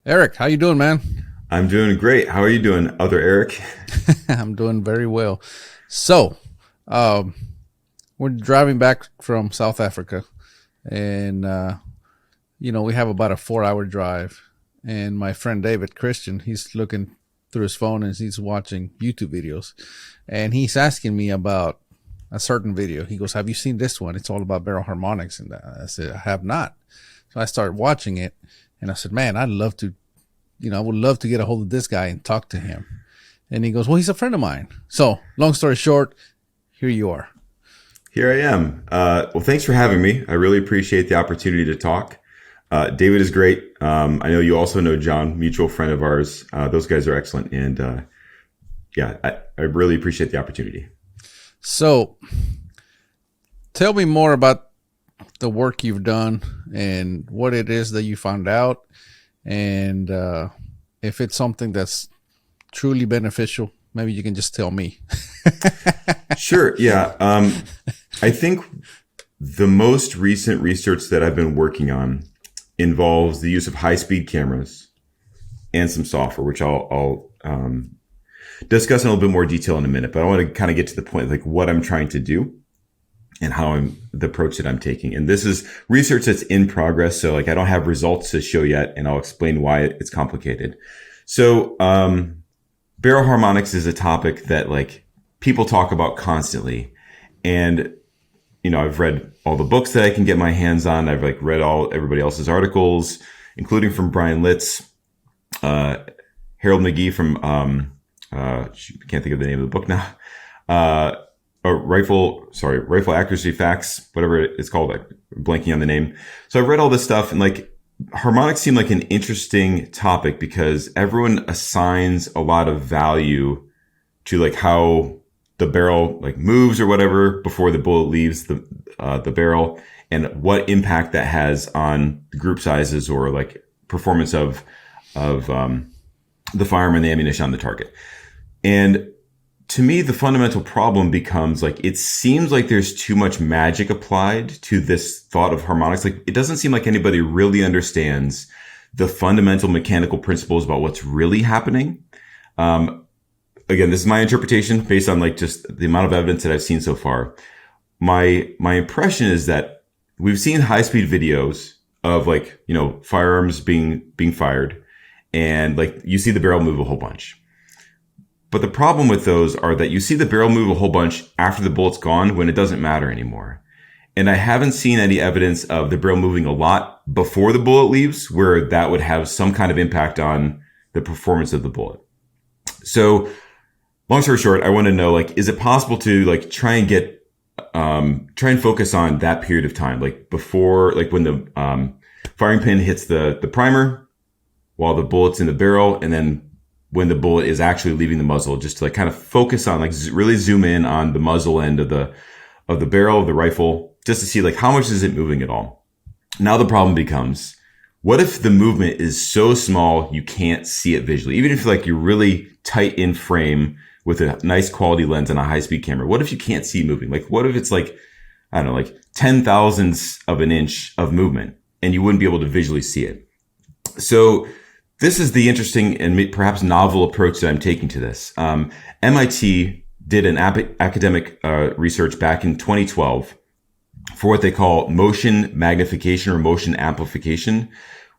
Eric, how you doing, man? I'm doing great. How are you doing, other Eric? I'm doing very well. So, um, we're driving back from South Africa, and we have about a 4-hour drive. And my friend David Christian, he's looking through his phone and he's watching YouTube videos, and he's asking me about a certain video. He goes, "Have you seen this one? It's all about barrel harmonics." And I said, "I have not." So I started watching it, and I said, "Man, I'd love to." I would love to get a hold of this guy and talk to him. And he goes, "Well, he's a friend of mine." So long story short, here you are. Here I am. Well, thanks for having me. I really appreciate the opportunity to talk. David is great. I know you also know John, mutual friend of ours. Those guys are excellent. And I really appreciate the opportunity. So tell me more about the work you've done and what it is that you found out. And if it's something that's truly beneficial, maybe you can just tell me. Sure. Yeah. I think the most recent research that I've been working on involves the use of high-speed cameras and some software, which I'll discuss in a little bit more detail in a minute. But I want to kind of get to the point, like what I'm trying to do and the approach that I'm taking. And this is research that's in progress. So like, I don't have results to show yet, and I'll explain why it's complicated. So, barrel harmonics is a topic that like people talk about constantly. And, I've read all the books that I can get my hands on. I've like read everybody else's articles, including from Brian Litz, Harold McGee from, can't think of the name of the book now. Rifle accuracy facts, whatever it's called, like blanking on the name. So I've read all this stuff, and like harmonics seem like an interesting topic because everyone assigns a lot of value to like how the barrel like moves or whatever before the bullet leaves the barrel, and what impact that has on the group sizes or like performance of the firearm and the ammunition on the target. And to me, the fundamental problem becomes like, it seems like there's too much magic applied to this thought of harmonics. Like, it doesn't seem like anybody really understands the fundamental mechanical principles about what's really happening. Again, this is my interpretation based on like just the amount of evidence that I've seen so far. My impression is that we've seen high speed videos of like, firearms being fired, and like you see the barrel move a whole bunch. But the problem with those are that you see the barrel move a whole bunch after the bullet's gone when it doesn't matter anymore. And I haven't seen any evidence of the barrel moving a lot before the bullet leaves where that would have some kind of impact on the performance of the bullet. So long story short, I want to know, like, is it possible to like try and focus on that period of time, like before, like when the firing pin hits the primer while the bullet's in the barrel, and then when the bullet is actually leaving the muzzle, just to like kind of focus on, like really zoom in on the muzzle end of the barrel of the rifle, just to see like how much is it moving at all. Now the problem becomes, what if the movement is so small you can't see it visually? Even if like you're really tight in frame with a nice quality lens and a high speed camera, what if you can't see moving? Like what if it's like, I don't know, like 10 thousandths of an inch of movement and you wouldn't be able to visually see it? So this is the interesting and perhaps novel approach that I'm taking to this. MIT did an academic research back in 2012 for what they call motion magnification or motion amplification,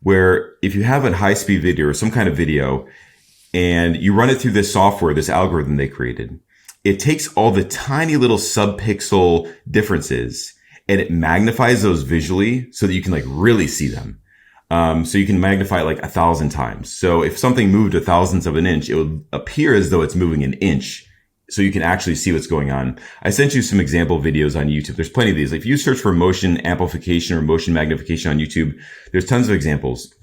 where if you have a high-speed video or some kind of video and you run it through this software, this algorithm they created, it takes all the tiny little subpixel differences and it magnifies those visually so that you can like really see them. So you can magnify it like 1,000 times. So if something moved 1,000th of an inch, it would appear as though it's moving an inch. So you can actually see what's going on. I sent you some example videos on YouTube. There's plenty of these. If you search for motion amplification or motion magnification on YouTube, there's tons of examples.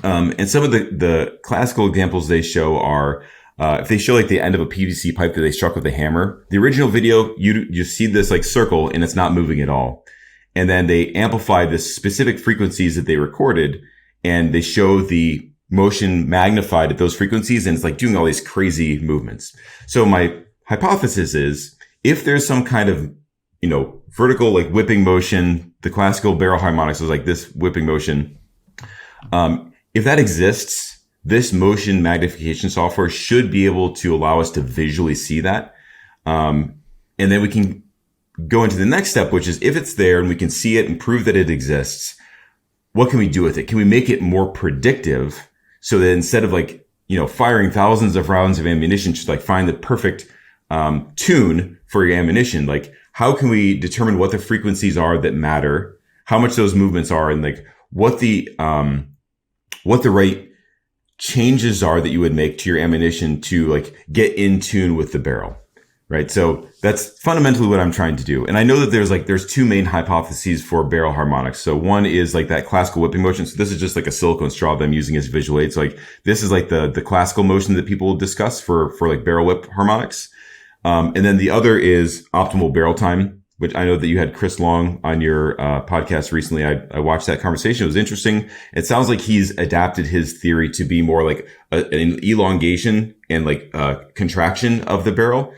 And some of the classical examples they show are, if they show like the end of a PVC pipe that they struck with a hammer, the original video, you see this like circle and it's not moving at all. And then they amplify the specific frequencies that they recorded, and they show the motion magnified at those frequencies, and it's like doing all these crazy movements. So my hypothesis is, if there's some kind of, vertical like whipping motion, the classical barrel harmonics was like this whipping motion. If that exists, this motion magnification software should be able to allow us to visually see that. And then we can go into the next step, which is if it's there and we can see it and prove that it exists, what can we do with it? Can we make it more predictive so that instead of like, firing thousands of rounds of ammunition to like find the perfect tune for your ammunition, like how can we determine what the frequencies are that matter, how much those movements are, and like what the right changes are that you would make to your ammunition to like get in tune with the barrel, right? So that's fundamentally what I'm trying to do. And I know that there's two main hypotheses for barrel harmonics. So one is like that classical whipping motion. So this is just like a silicone straw that I'm using as a visual aid. So like this is like the classical motion that people discuss for like barrel whip harmonics. And then the other is optimal barrel time, which I know that you had Chris Long on your podcast recently. I watched that conversation. It was interesting. It sounds like he's adapted his theory to be more like an elongation and like contraction of the barrel.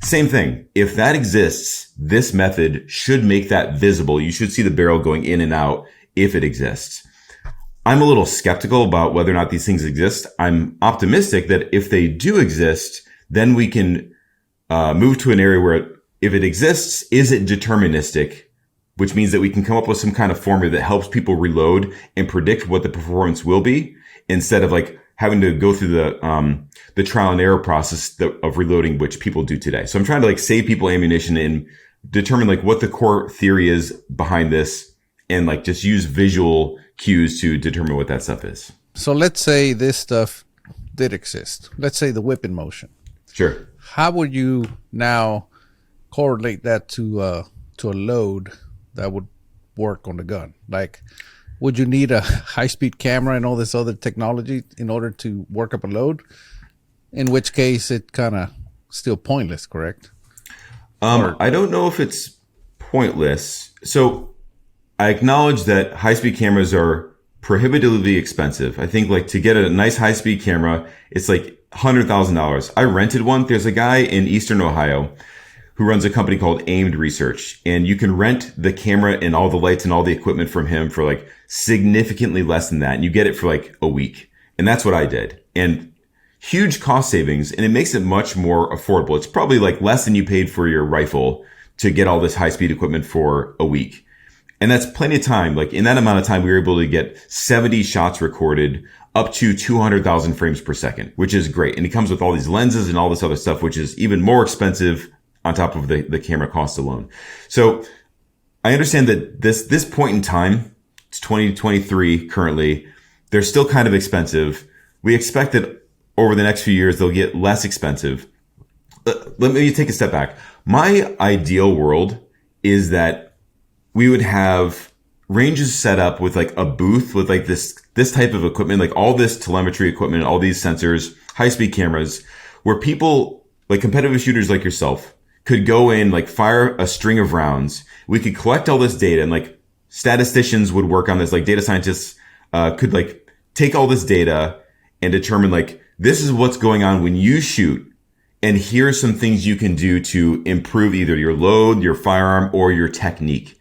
Same thing. If that exists, this method should make that visible. You should see the barrel going in and out if it exists. I'm a little skeptical about whether or not these things exist. I'm optimistic that if they do exist, then we can move to an area where if it exists, is it deterministic? Which means that we can come up with some kind of formula that helps people reload and predict what the performance will be instead of like having to go through the trial and error process of reloading, which people do today. So I'm trying to like save people ammunition and determine like what the core theory is behind this and like just use visual cues to determine what that stuff is. So let's say this stuff did exist. Let's say the whipping motion. Sure. How would you now correlate that to a load that would work on the gun? Like, would you need a high-speed camera and all this other technology in order to work up a load? In which case, it kind of still pointless, correct? I don't know if it's pointless. So I acknowledge that high-speed cameras are prohibitively expensive. I think like to get a nice high-speed camera, it's like $100,000. I rented one. There's a guy in Eastern Ohio who runs a company called Aimed Research, and you can rent the camera and all the lights and all the equipment from him for like significantly less than that. And you get it for like a week. And that's what I did. And huge cost savings, and it makes it much more affordable. It's probably like less than you paid for your rifle to get all this high speed equipment for a week. And that's plenty of time. Like in that amount of time, we were able to get 70 shots recorded up to 200,000 frames per second, which is great. And it comes with all these lenses and all this other stuff, which is even more expensive on top of the camera cost alone. So I understand that this point in time, it's 2023 currently, they're still kind of expensive. We expect that over the next few years, they'll get less expensive. Let me take a step back. My ideal world is that we would have ranges set up with like a booth with like this type of equipment, like all this telemetry equipment, all these sensors, high-speed cameras, where people like competitive shooters like yourself could go in, like fire a string of rounds. We could collect all this data, and like statisticians would work on this, like data scientists could like take all this data and determine like, this is what's going on when you shoot. And here's some things you can do to improve either your load, your firearm, or your technique.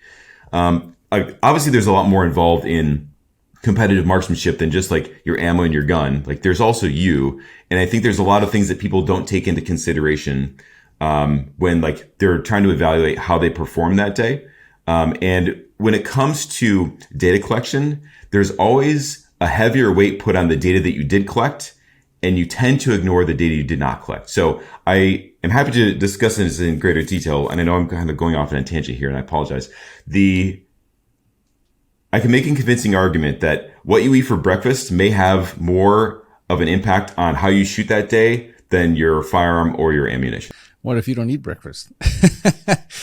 Obviously there's a lot more involved in competitive marksmanship than just like your ammo and your gun. Like there's also you. And I think there's a lot of things that people don't take into consideration when like they're trying to evaluate how they perform that day. And when it comes to data collection, there's always a heavier weight put on the data that you did collect, and you tend to ignore the data you did not collect. So I am happy to discuss this in greater detail. And I know I'm kind of going off on a tangent here, and I apologize. I can make a convincing argument that what you eat for breakfast may have more of an impact on how you shoot that day than your firearm or your ammunition. What if you don't eat breakfast?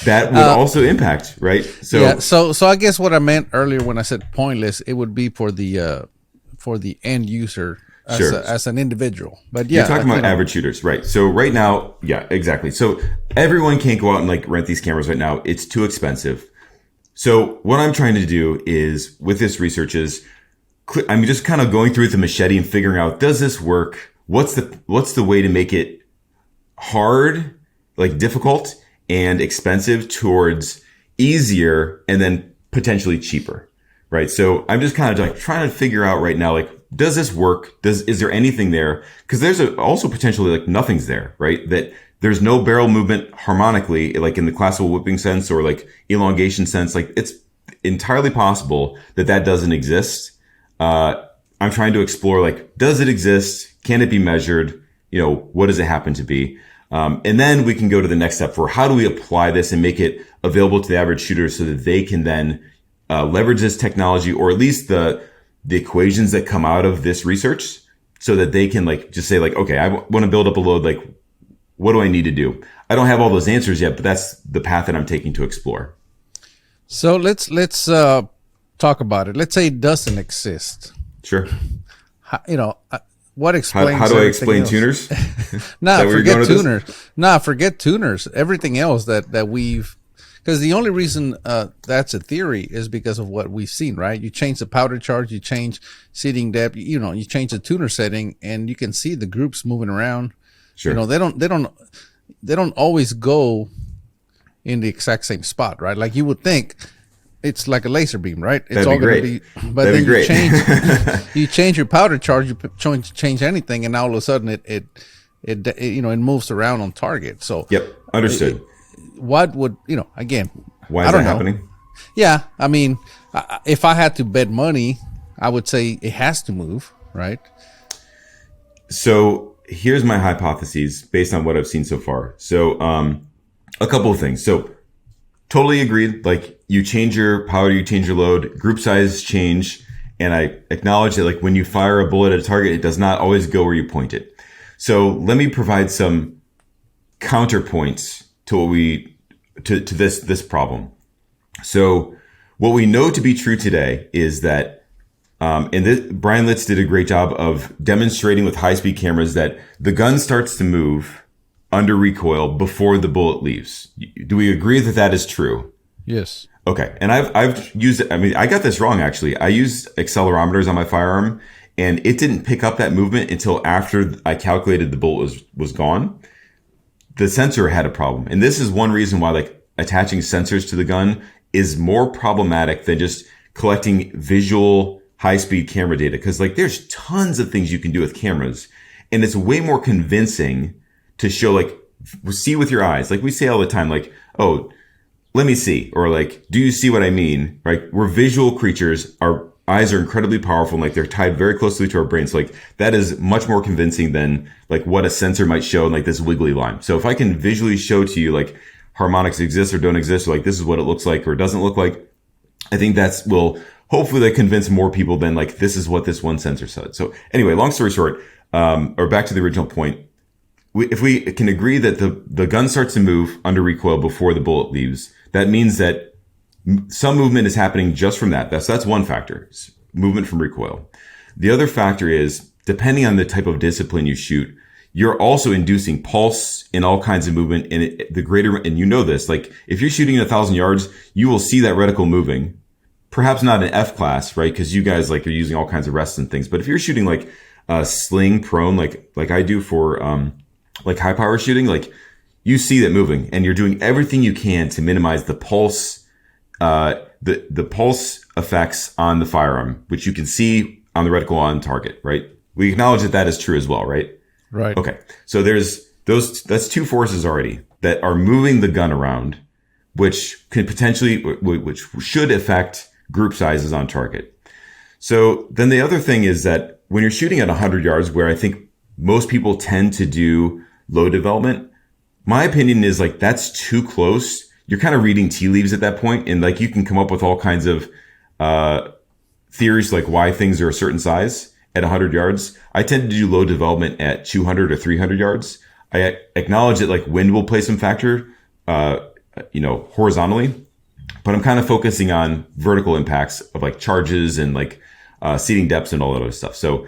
That would also impact, right? So yeah. So I guess what I meant earlier when I said pointless, it would be for the end user as an individual. But yeah, you're talking about average shooters, right? So right now, yeah, exactly. So everyone can't go out and like rent these cameras right now. It's too expensive. So what I'm trying to do is with this research is I'm just kind of going through with the machete and figuring out, does this work? What's the way to make it hard, like difficult and expensive towards easier and then potentially cheaper, right? So I'm just kind of like trying to figure out right now, like, does this work? Is there anything there? Because there's also potentially like nothing's there, right? That there's no barrel movement harmonically, like in the classical whipping sense or like elongation sense. Like it's entirely possible that that doesn't exist. I'm trying to explore, like, does it exist? Can it be measured? You know, what does it happen to be? And then we can go to the next step for how do we apply this and make it available to the average shooter so that they can then leverage this technology, or at least the equations that come out of this research, so that they can like just say like, okay, I want to build up a load. Like, what do I need to do? I don't have all those answers yet, but that's the path that I'm taking to explore. So let's talk about it. Let's say it doesn't exist. Sure. What explains? How do I explain else? tuners? Forget tuners. Forget tuners. Everything else that we've, because the only reason that's a theory is because of what we've seen, right? You change the powder charge, you change seating depth, you change the tuner setting, and you can see the groups moving around. Sure. They don't always go in the exact same spot, right? Like you would think. It's like a laser beam, right? It's all going to be, but That'd then you change your powder charge, you change anything, and now all of a sudden it moves around on target. So yep, understood. What would again? Why is that happening? Yeah, I mean, if I had to bet money, I would say it has to move, right? So here's my hypotheses based on what I've seen so far. So a couple of things. So totally agreed. Like, you change your powder, you change your load, group size change. And I acknowledge that, like, when you fire a bullet at a target, it does not always go where you point it. So let me provide some counterpoints to this problem. So what we know to be true today is that, Brian Litz did a great job of demonstrating with high-speed cameras that the gun starts to move under recoil before the bullet leaves. Do we agree that that is true? Yes. Okay. And I've used it. I mean, I got this wrong, actually. I used accelerometers on my firearm, and it didn't pick up that movement until after I calculated the bullet was gone. The sensor had a problem. And this is one reason why, like, attaching sensors to the gun is more problematic than just collecting visual high-speed camera data. Because, like, there's tons of things you can do with cameras, and it's way more convincing to show, like, see with your eyes. Like we say all the time, like, oh, let me see. Or like, do you see what I mean? Right? We're visual creatures. Our eyes are incredibly powerful, and like they're tied very closely to our brains. So like that is much more convincing than like what a sensor might show in like this wiggly line. So if I can visually show to you like harmonics exist or don't exist, or like this is what it looks like or doesn't look like, I think that's will hopefully convince more people than like this is what this one sensor said. So anyway, long story short, or back to the original point. If we can agree that the gun starts to move under recoil before the bullet leaves, that means that some movement is happening just from that. That's one factor, movement from recoil. The other factor is, depending on the type of discipline you shoot, you're also inducing pulse in all kinds of movement. And and you know this, like if you're shooting 1,000 yards, you will see that reticle moving. Perhaps not in F class, right? Because you guys like are using all kinds of rests and things. But if you're shooting like sling prone, like I do for like high power shooting, like you see that moving, and you're doing everything you can to minimize the pulse, the pulse effects on the firearm, which you can see on the reticle on target, right? We acknowledge that that is true as well, right? Right. Okay. So there's that's two forces already that are moving the gun around, which could potentially, which should affect group sizes on target. So then the other thing is that when you're shooting at 100 yards, where I think most people tend to do low development, my opinion is like that's too close. You're kind of reading tea leaves at that point, and like you can come up with all kinds of theories like why things are a certain size at 100 yards. I tend to do low development at 200 or 300 yards. I acknowledge that like wind will play some factor, horizontally, but I'm kind of focusing on vertical impacts of like charges and like seating depths and all that other stuff. So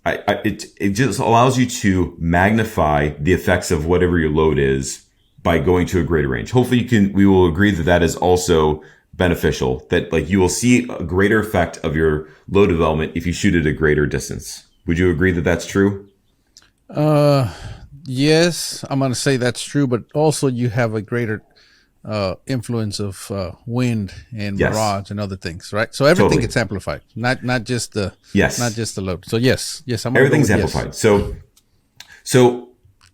it just allows you to magnify the effects of whatever your load is by going to a greater range. Hopefully we will agree that that is also beneficial, that like you will see a greater effect of your load development if you shoot at a greater distance. Would you agree that that's true? Yes, I'm going to say that's true, but also you have a greater influence of wind and Yes. mirage and other things, right? So everything Totally. gets amplified, not just the Yes. not just the load. So yes, I'm gonna Everything's go with amplified. So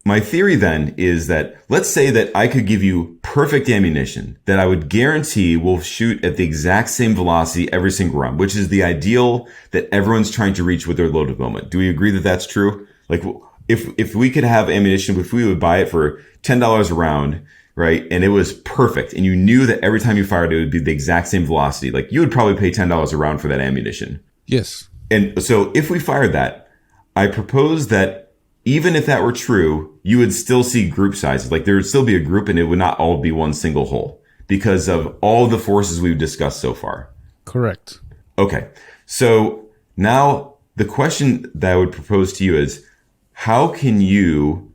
my theory then is that let's say that I could give you perfect ammunition that I would guarantee will shoot at the exact same velocity every single round, which is the ideal that everyone's trying to reach with their load development. Do we agree that that's true? Like if we could have ammunition, if we would buy it for $10 a round, right? And it was perfect. And you knew that every time you fired, it would be the exact same velocity. Like you would probably pay $10 a round for that ammunition. Yes. And so if we fired that, I propose that even if that were true, you would still see group sizes. Like there would still be a group and it would not all be one single hole because of all the forces we've discussed so far. Correct. Okay. So now the question that I would propose to you is, how can you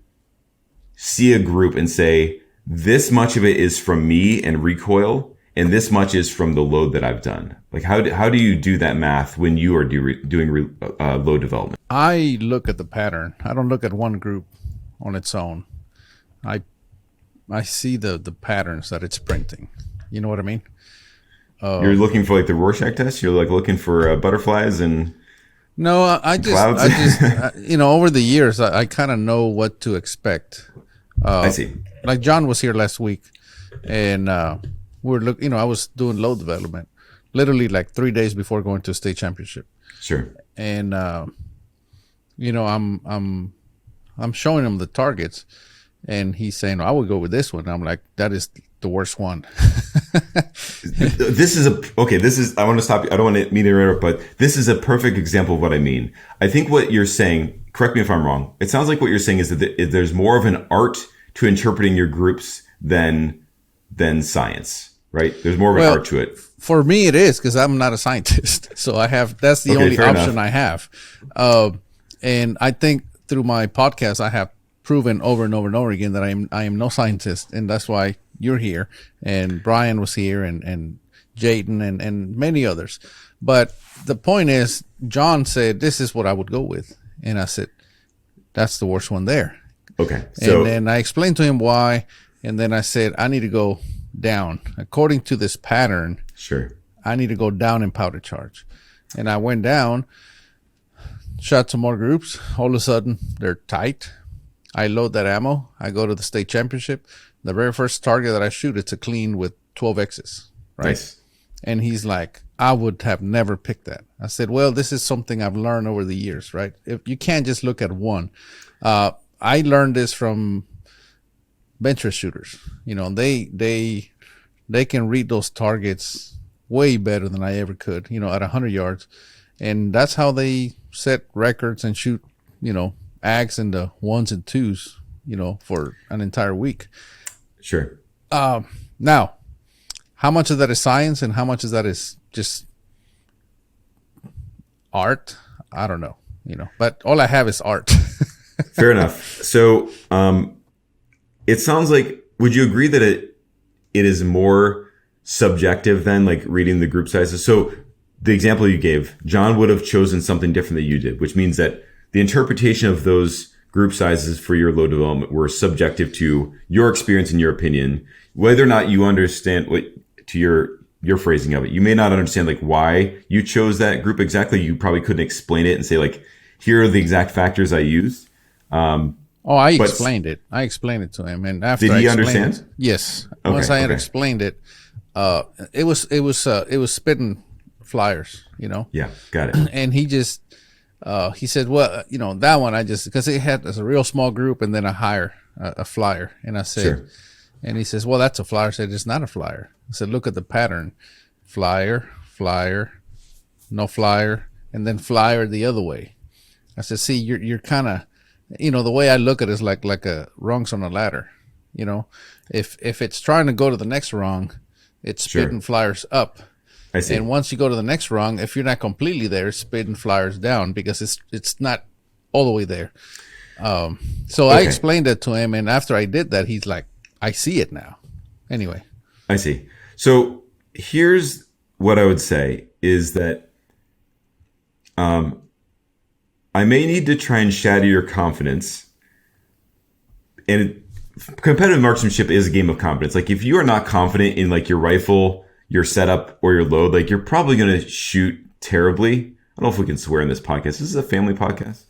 see a group and say, this much of it is from me and Recoil, and this much is from the load that I've done? Like, how do you do that math when you are doing load development? I look at the pattern. I don't look at one group on its own. I see the patterns that it's printing. You know what I mean? You're looking for like the Rorschach test. You're like looking for butterflies and no. I just over the years, I kind of know what to expect. I see. Like John was here last week, and we're I was doing load development, literally like 3 days before going to a state championship. Sure. And I'm showing him the targets, and he's saying, I would go with this one. I'm like, that is the worst one. I want to stop you. I don't want to mean to interrupt, but this is a perfect example of what I mean. I think what you're saying, correct me if I'm wrong, it sounds like what you're saying is that there's more of an art to interpreting your groups than science, right? There's more of an art to it. For me, it is because I'm not a scientist. So that's the only option enough. I have. And I think through my podcast, I have proven over and over and over again that I am no scientist. And that's why you're here. And Brian was here and Jayden and many others. But the point is, John said, this is what I would go with. And I said, that's the worst one there. Okay. So, and then I explained to him why. And then I said, I need to go down. According to this pattern, sure, I need to go down in powder charge. And I went down, shot some more groups. All of a sudden, they're tight. I load that ammo. I go to the state championship. The very first target that I shoot, it's a clean with 12 X's, right? Nice. And he's like, I would have never picked that. I said, well, this is something I've learned over the years, right? If you can't just look at one. I learned this from bench shooters. They can read those targets way better than I ever could, at 100 yards. And that's how they set records and shoot, ags in the 1s and 2s, for an entire week. Sure. Now, how much of that is science and how much of that is just art? I don't know, but all I have is art. Fair enough. So, it sounds like, would you agree that it is more subjective than like reading the group sizes? So the example you gave, John would have chosen something different than you did, which means that the interpretation of those group sizes for your load development were subjective to your experience and your opinion, whether or not you understand your phrasing of it. You may not understand like why you chose that group exactly. You probably couldn't explain it and say like, here are the exact factors I used. I explained it. I explained it to him, and after did he understand? Yes. Okay, once I had explained it, it was spitting flyers, Yeah, got it. And he just he said, well, that one I just because it had a real small group and then a flyer, and I said, sure. And he says, well, that's a flyer. I said, it's not a flyer. I said, look at the pattern: flyer, no flyer, and then flyer the other way. I said, see, you're kind of, the way I look at it is like a rungs on a ladder. If it's trying to go to the next rung, it's spitting flyers up. I see. And once you go to the next rung, if you're not completely there, it's spitting flyers down because it's not all the way there. So I explained that to him, and after I did that, he's like, I see it now. Anyway. I see. So here's what I would say is that I may need to try and shatter your confidence. And competitive marksmanship is a game of confidence. Like if you are not confident in like your rifle, your setup, or your load, like you're probably going to shoot terribly. I don't know if we can swear in this podcast. This is a family podcast.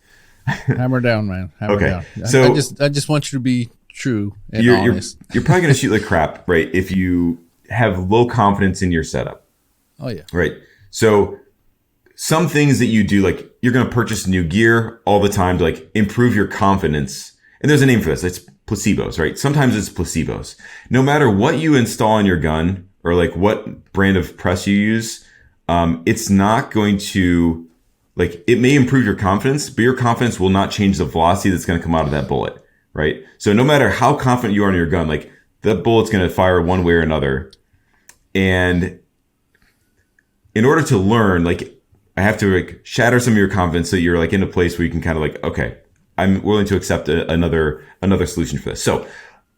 Hammer down, man. Hammer down. So I just want you to be true and honest. You're probably going to shoot like crap, right? If you have low confidence in your setup. Oh yeah. Right. So some things that you do, like you're going to purchase new gear all the time to like improve your confidence. And there's a name for this. It's placebos, right? Sometimes it's placebos. No matter what you install on your gun or like what brand of press you use, it's not going to, like, it may improve your confidence, but your confidence will not change the velocity that's going to come out of that bullet, right? So no matter how confident you are in your gun, like that bullet's going to fire one way or another. And in order to learn, like, I have to like shatter some of your confidence so you're like in a place where you can kind of like, okay, I'm willing to accept another solution for this. So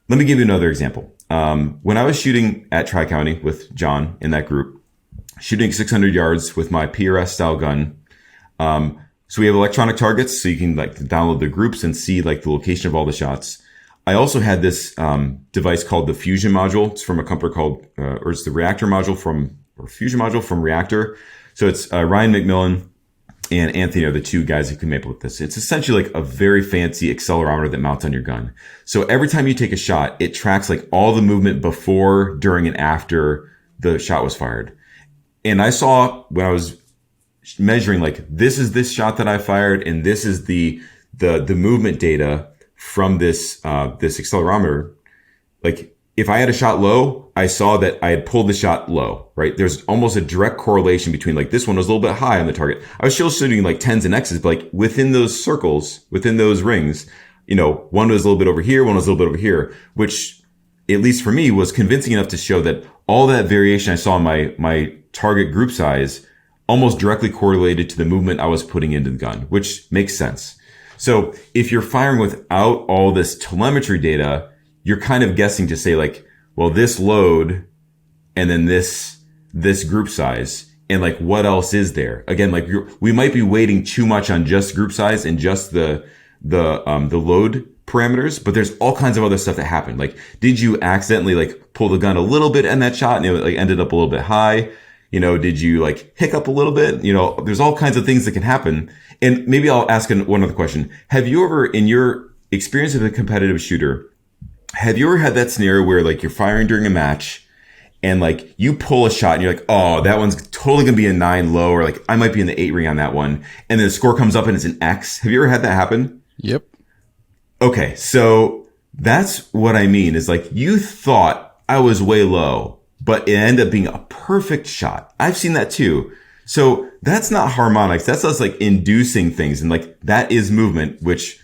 let me give you another example. When I was shooting at Tri-County with John in that group, shooting 600 yards with my PRS style gun. So we have electronic targets, so you can like download the groups and see like the location of all the shots. I also had this device called the Fusion module. It's from a company called, or it's the Reactor module or Fusion module from Reactor. So it's Ryan McMillan and Anthony are the two guys who came up with this. It's essentially like a very fancy accelerometer that mounts on your gun. So every time you take a shot, it tracks like all the movement before, during, and after the shot was fired. And I saw when I was measuring, like, this is this shot that I fired, and this is the movement data from this accelerometer. Like, if I had a shot low, I saw that I had pulled the shot low, right? There's almost a direct correlation between like this one was a little bit high on the target. I was still shooting like 10s and X's, but like within those circles, within those rings, you know, one was a little bit over here, one was a little bit over here, which at least for me was convincing enough to show that all that variation I saw in my target group size almost directly correlated to the movement I was putting into the gun, which makes sense. So if you're firing without all this telemetry data, you're kind of guessing to say like, well, this load and then this group size and like what else is there? Again, like we might be weighting too much on just group size and just the load parameters, but there's all kinds of other stuff that happened. Like, did you accidentally like pull the gun a little bit in that shot and it like ended up a little bit high? You know, did you like hiccup a little bit? You know, there's all kinds of things that can happen. And maybe I'll ask one other question. Have you ever, in your experience as a competitive shooter, have you ever had that scenario where like you're firing during a match and like you pull a shot and you're like, oh, that one's totally going to be a 9 low, or like I might be in the 8 ring on that one. And then the score comes up and it's an X. Have you ever had that happen? Yep. Okay. So that's what I mean is like you thought I was way low, but it ended up being a perfect shot. I've seen that too. So that's not harmonics. That's us like inducing things. And like that is movement, which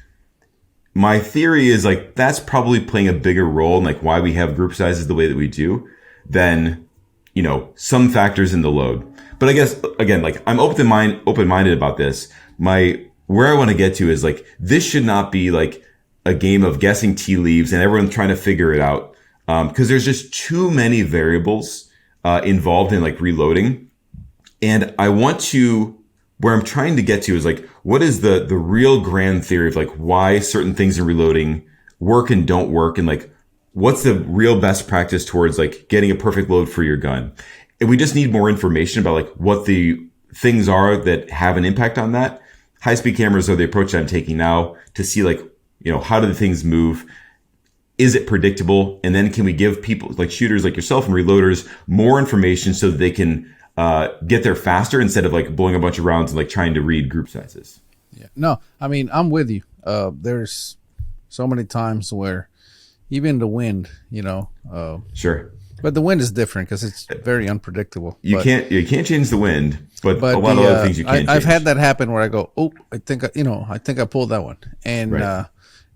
my theory is like that's probably playing a bigger role in like why we have group sizes the way that we do than, you know, some factors in the load. But I guess again, like I'm open-minded about this. Where I want to get to is like this should not be like a game of guessing tea leaves and everyone trying to figure it out. Because there's just too many variables involved in like reloading. And where I'm trying to get to is like, what is the real grand theory of like why certain things in reloading work and don't work? And like, what's the real best practice towards like getting a perfect load for your gun? And we just need more information about like what the things are that have an impact on that. High-speed cameras are the approach that I'm taking now to see like, you know, how do the things move? Is it predictable? And then can we give people like shooters like yourself and reloaders more information so that they can get there faster instead of like blowing a bunch of rounds and like trying to read group sizes? Yeah. No, I mean, I'm with you. There's so many times where even the wind, you know, sure. But the wind is different because it's very unpredictable. You can't change the wind, but a lot of other things you can change. I've had that happen where I go, oh, I think I pulled that one. And, right.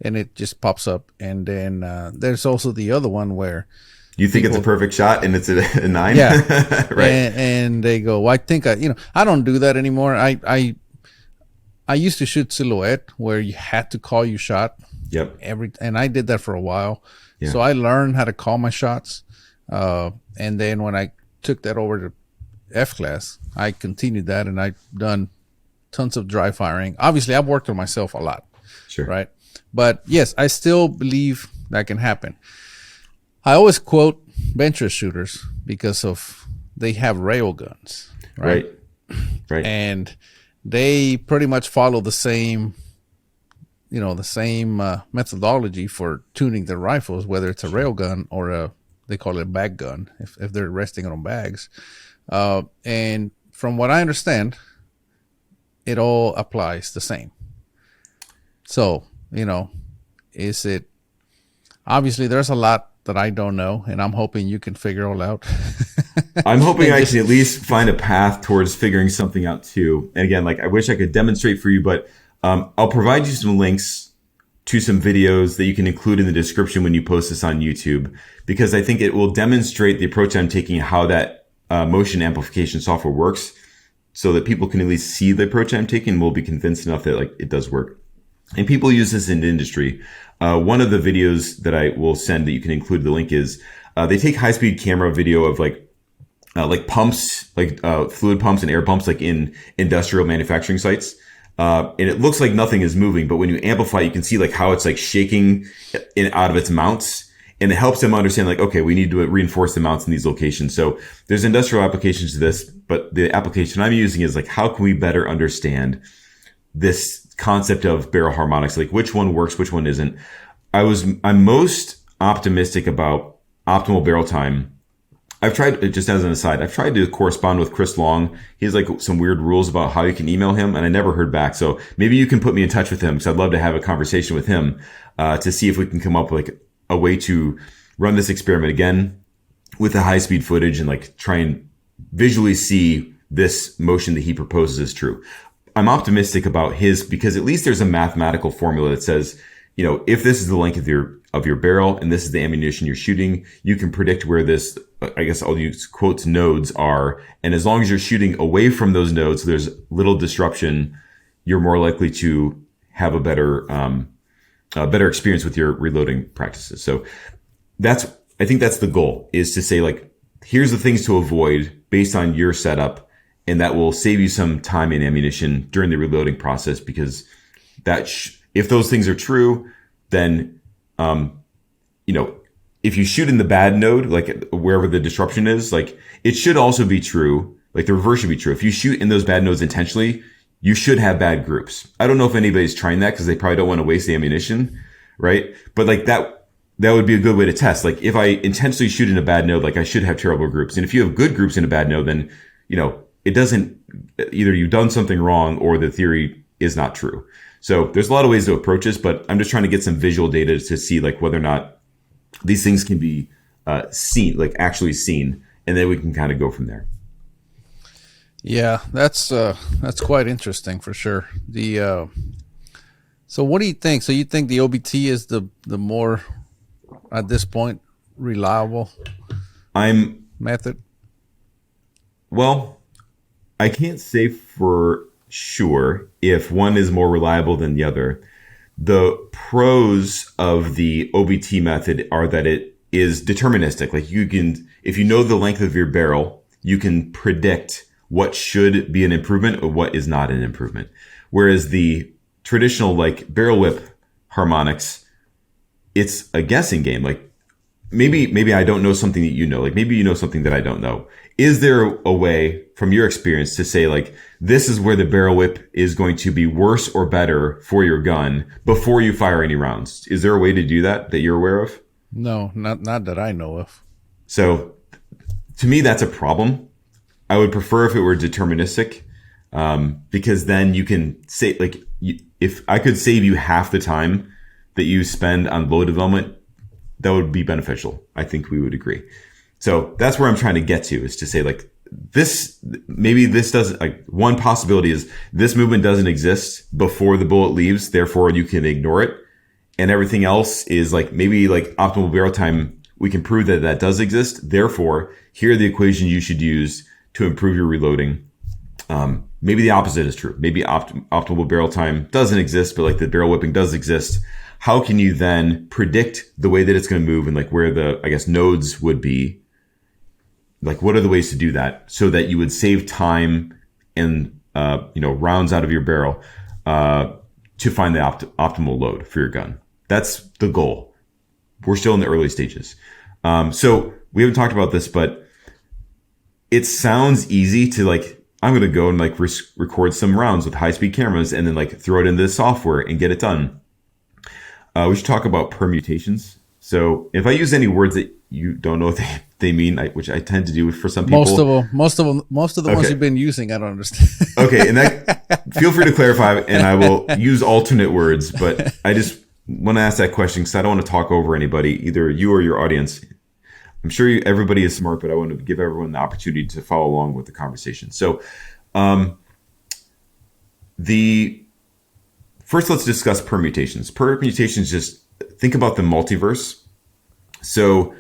And it just pops up. And then there's also the other one where you think it's a perfect shot and it's a 9. Yeah. Right. And they go, well, I think I don't do that anymore. I used to shoot silhouette where you had to call your shot. Yep. And I did that for a while. Yeah. So I learned how to call my shots. And then when I took that over to F class, I continued that and I've done tons of dry firing. Obviously I've worked on myself a lot. Sure. Right. But yes, I still believe that can happen. I always quote venture shooters because they have rail guns. Right. Right. And they pretty much follow the same methodology for tuning their rifles, whether it's a rail gun or they call it a bag gun if they're resting on bags. And from what I understand, it all applies the same. So, is it, obviously there's a lot that I don't know, and I'm hoping you can figure all out. I'm hoping I can at least find a path towards figuring something out too. And again, I wish I could demonstrate for you, but I'll provide you some links to some videos that you can include in the description when you post this on YouTube, because I think it will demonstrate the approach I'm taking, how that motion amplification software works, so that people can at least see the approach I'm taking and will be convinced enough that it does work. And people use this in the industry. One of the videos that I will send that you can include the link is they take high-speed camera video of pumps, fluid pumps and air pumps, in industrial manufacturing sites. And it looks like nothing is moving, but when you amplify, you can see how it's shaking out of its mounts. And it helps them understand okay, we need to reinforce the mounts in these locations. So there's industrial applications to this, but the application I'm using is how can we better understand this concept of barrel harmonics, which one works, which one isn't. I'm most optimistic about optimal barrel time. I've tried, just as an aside, I've tried to correspond with Chris Long. He has some weird rules about how you can email him, and I never heard back. So maybe you can put me in touch with him, because I'd love to have a conversation with him to see if we can come up with a way to run this experiment again with the high speed footage and try and visually see this motion that he proposes is true. I'm optimistic about his, because at least there's a mathematical formula that says, if this is the length of your barrel and this is the ammunition you're shooting, you can predict where this, I guess I'll use quotes, nodes are. And as long as you're shooting away from those nodes, so there's little disruption, you're more likely to have a better experience with your reloading practices. So I think that's the goal, is to say here's the things to avoid based on your setup. And that will save you some time and ammunition during the reloading process, because if those things are true, then, if you shoot in the bad node, wherever the disruption is, it should also be true. The reverse should be true. If you shoot in those bad nodes intentionally, you should have bad groups. I don't know if anybody's trying that, because they probably don't want to waste the ammunition, right? But that would be a good way to test. If I intentionally shoot in a bad node, I should have terrible groups. And if you have good groups in a bad node, then, it doesn't, either you've done something wrong or the theory is not true. So there's a lot of ways to approach this, but I'm just trying to get some visual data to see whether or not these things can be seen, actually seen, and then we can kind of go from there. Yeah, that's quite interesting for sure. So what do you think? So you think the OBT is the more, at this point, reliable method? Well, I can't say for sure if one is more reliable than the other. The pros of the OBT method are that it is deterministic. You can, if you know the length of your barrel, you can predict what should be an improvement or what is not an improvement. Whereas the traditional barrel whip harmonics, it's a guessing game. Maybe I don't know something that you know. Maybe you know something that I don't know. Is there a way from your experience to say this is where the barrel whip is going to be worse or better for your gun before you fire any rounds? Is there a way to do that you're aware of? No, not that I know of. So to me, that's a problem. I would prefer if it were deterministic, because then you can say if I could save you half the time that you spend on load development, that would be beneficial. I think we would agree. So that's where I'm trying to get to, is to say this doesn't, one possibility is this movement doesn't exist before the bullet leaves. Therefore you can ignore it. And everything else is maybe optimal barrel time. We can prove that does exist. Therefore, here are the equations you should use to improve your reloading. Maybe the opposite is true. Maybe optimal barrel time doesn't exist, but the barrel whipping does exist. How can you then predict the way that it's going to move and where the, I guess, nodes would be? What are the ways to do that so that you would save time and, rounds out of your barrel, to find the optimal load for your gun. That's the goal. We're still in the early stages. So we haven't talked about this, but it sounds easy to like, I'm going to go and like record some rounds with high speed cameras and then like throw it into the software and get it done. We should talk about permutations. So if I use any words that you don't know what they mean, which I tend to do for some people. Most of the ones you've been using, I don't understand. Okay. And that, feel free to clarify and I will use alternate words, but I just want to ask that question because I don't want to talk over anybody, either you or your audience. I'm sure everybody is smart, but I want to give everyone the opportunity to follow along with the conversation. So, first, let's discuss permutations. Permutations, just think about the multiverse. So,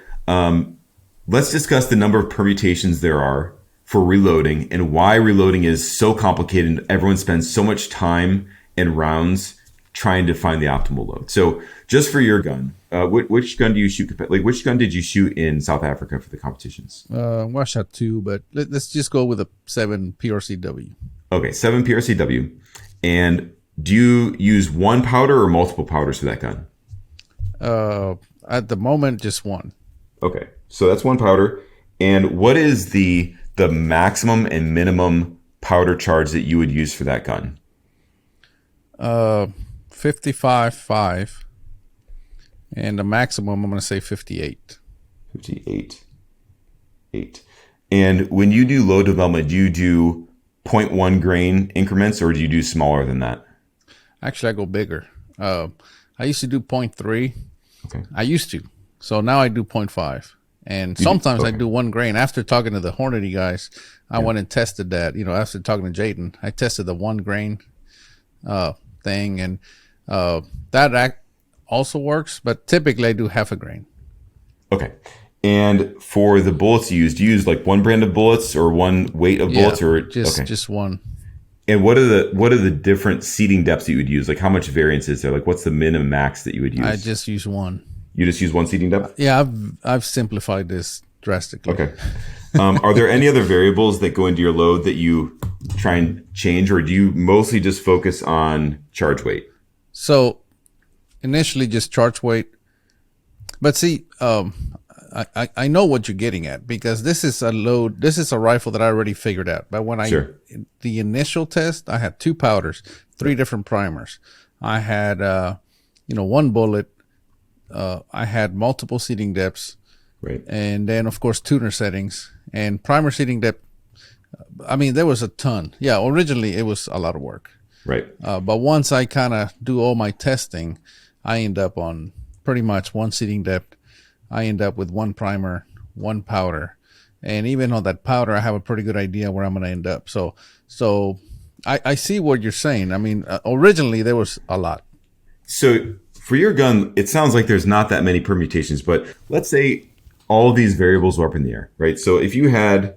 let's discuss the number of permutations there are for reloading and why reloading is so complicated. Everyone spends so much time and rounds trying to find the optimal load. So, just for your gun, which gun do you shoot? Like, which gun did you shoot in South Africa for the competitions? Well, I shot 2, but let's just go with a 7 PRCW. Okay, 7 PRCW. And do you use one powder or multiple powders for that gun? At the moment, just one. Okay, so that's one powder. And what is the maximum and minimum powder charge that you would use for that gun? 55.5. And the maximum, I'm going to say 58. 58.8. And when you do load development, do you do 0.1 grain increments or do you do smaller than that? Actually, I go bigger. I used to do 0.3. Okay. I used to. So now I do 0.5. And sometimes I do 1 grain. After talking to the Hornady guys, I went and tested that. You know, after talking to Jayden, I tested the 1 grain thing. And that also works, but typically I do half a grain. Okay. And for the bullets you use, do you use like one brand of bullets or one weight of bullets or just one? And what are the different seating depths that you would use? Like how much variance is there? Like what's the min and max that you would use? I just use one. You just use one seating depth? Yeah, I've simplified this drastically. Okay. Are there any other variables that go into your load that you try and change, or do you mostly just focus on charge weight? So initially just charge weight. But see, I know what you're getting at because this is a rifle that I already figured out. But when the initial test, I had 2 powders, 3 different primers. I had, 1 bullet. I had multiple seating depths. Right. And then of course tuner settings and primer seating depth. I mean, there was a ton. Yeah. Originally it was a lot of work. Right. But once I kind of do all my testing, I end up on pretty much 1 seating depth. I end up with 1 primer, 1 powder. And even on that powder, I have a pretty good idea where I'm going to end up. So I see what you're saying. I mean, originally there was a lot. So for your gun, it sounds like there's not that many permutations, but let's say all of these variables were up in the air, right? So if you had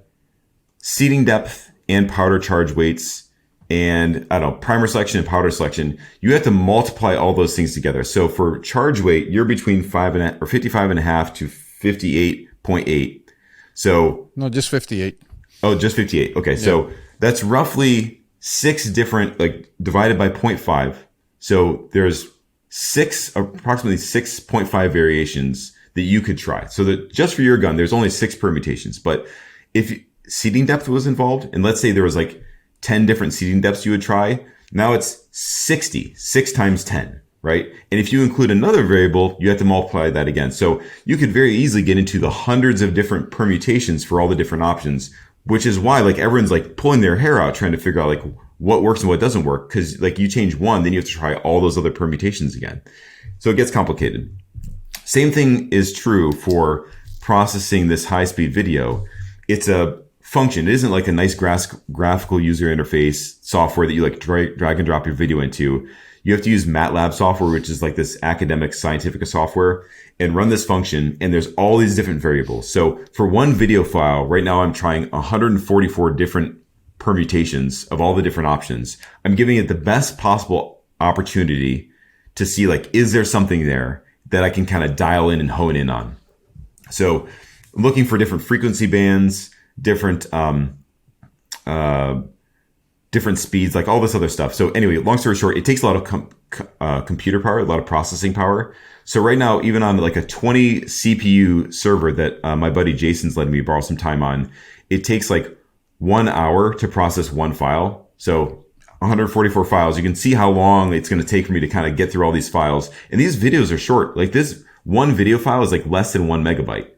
seating depth and powder charge weights and primer selection and powder selection, you have to multiply all those things together. So for charge weight, you're between 55.5 to 58.8. So no, just 58. Oh, just 58. Okay. Yeah. So that's roughly 6 different, like divided by 0.5. So there's approximately 6.5 variations that you could try. So that just for your gun, there's only 6 permutations. But if seating depth was involved, and let's say there was like 10 different seating depths you would try, now it's 60, 6 times 10, right? And if you include another variable, you have to multiply that again. So you could very easily get into the hundreds of different permutations for all the different options, which is why like everyone's like pulling their hair out trying to figure out like what works and what doesn't work. Cause like you change one, then you have to try all those other permutations again. So it gets complicated. Same thing is true for processing this high speed video. It's a function. It isn't like a nice graphical user interface software that you like drag and drop your video into. You have to use MATLAB software, which is like this academic scientific software, and run this function. And there's all these different variables. So for one video file, right now I'm trying 144 different permutations of all the different options. I'm giving it the best possible opportunity to see like, is there something there that I can kind of dial in and hone in on? So looking for different frequency bands, different different speeds, like all this other stuff. So anyway, long story short, it takes a lot of computer power, a lot of processing power. So right now, even on like a 20 CPU server that my buddy Jason's letting me borrow some time on, it takes like 1 hour to process one file. So 144 files. You can see how long it's going to take for me to kind of get through all these files. And these videos are short. Like this one video file is like less than 1 megabyte.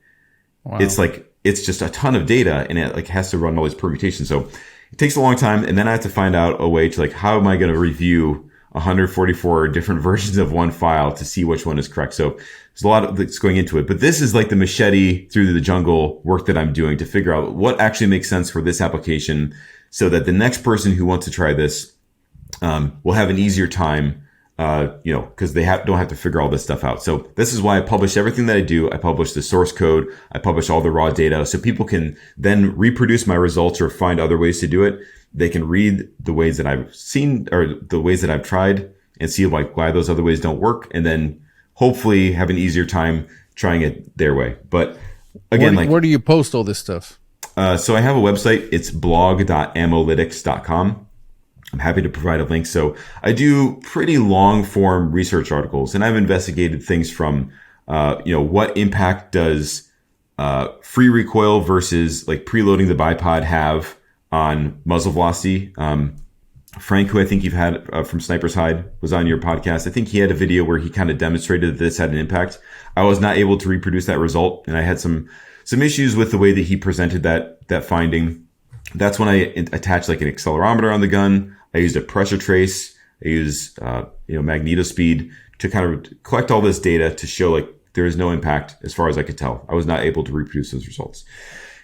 Wow. It's just a ton of data, and it like has to run all these permutations. So it takes a long time. And then I have to find out a way to like, how am I going to review 144 different versions of one file to see which one is correct. So there's a lot that's going into it, but this is like the machete through the jungle work that I'm doing to figure out what actually makes sense for this application, so that the next person who wants to try this will have an easier time, because they don't have to figure all this stuff out. So this is why I publish everything that I do. I publish the source code. I publish all the raw data, so people can then reproduce my results or find other ways to do it. They can read the ways that I've seen or the ways that I've tried and see like why those other ways don't work, and then hopefully have an easier time trying it their way. But again, where do you post all this stuff? So I have a website. It's blog.ammolytics.com. I'm happy to provide a link. So I do pretty long form research articles, and I've investigated things from, what impact does free recoil versus like preloading the bipod have on muzzle velocity. Frank, who I think you've had from Sniper's Hide, was on your podcast. I think he had a video where he kind of demonstrated that this had an impact. I was not able to reproduce that result, and I had some issues with the way that he presented that finding. That's when I attached like an accelerometer on the gun. I used a pressure trace. I used magnetospeed to kind of collect all this data to show like there is no impact as far as I could tell. I was not able to reproduce those results.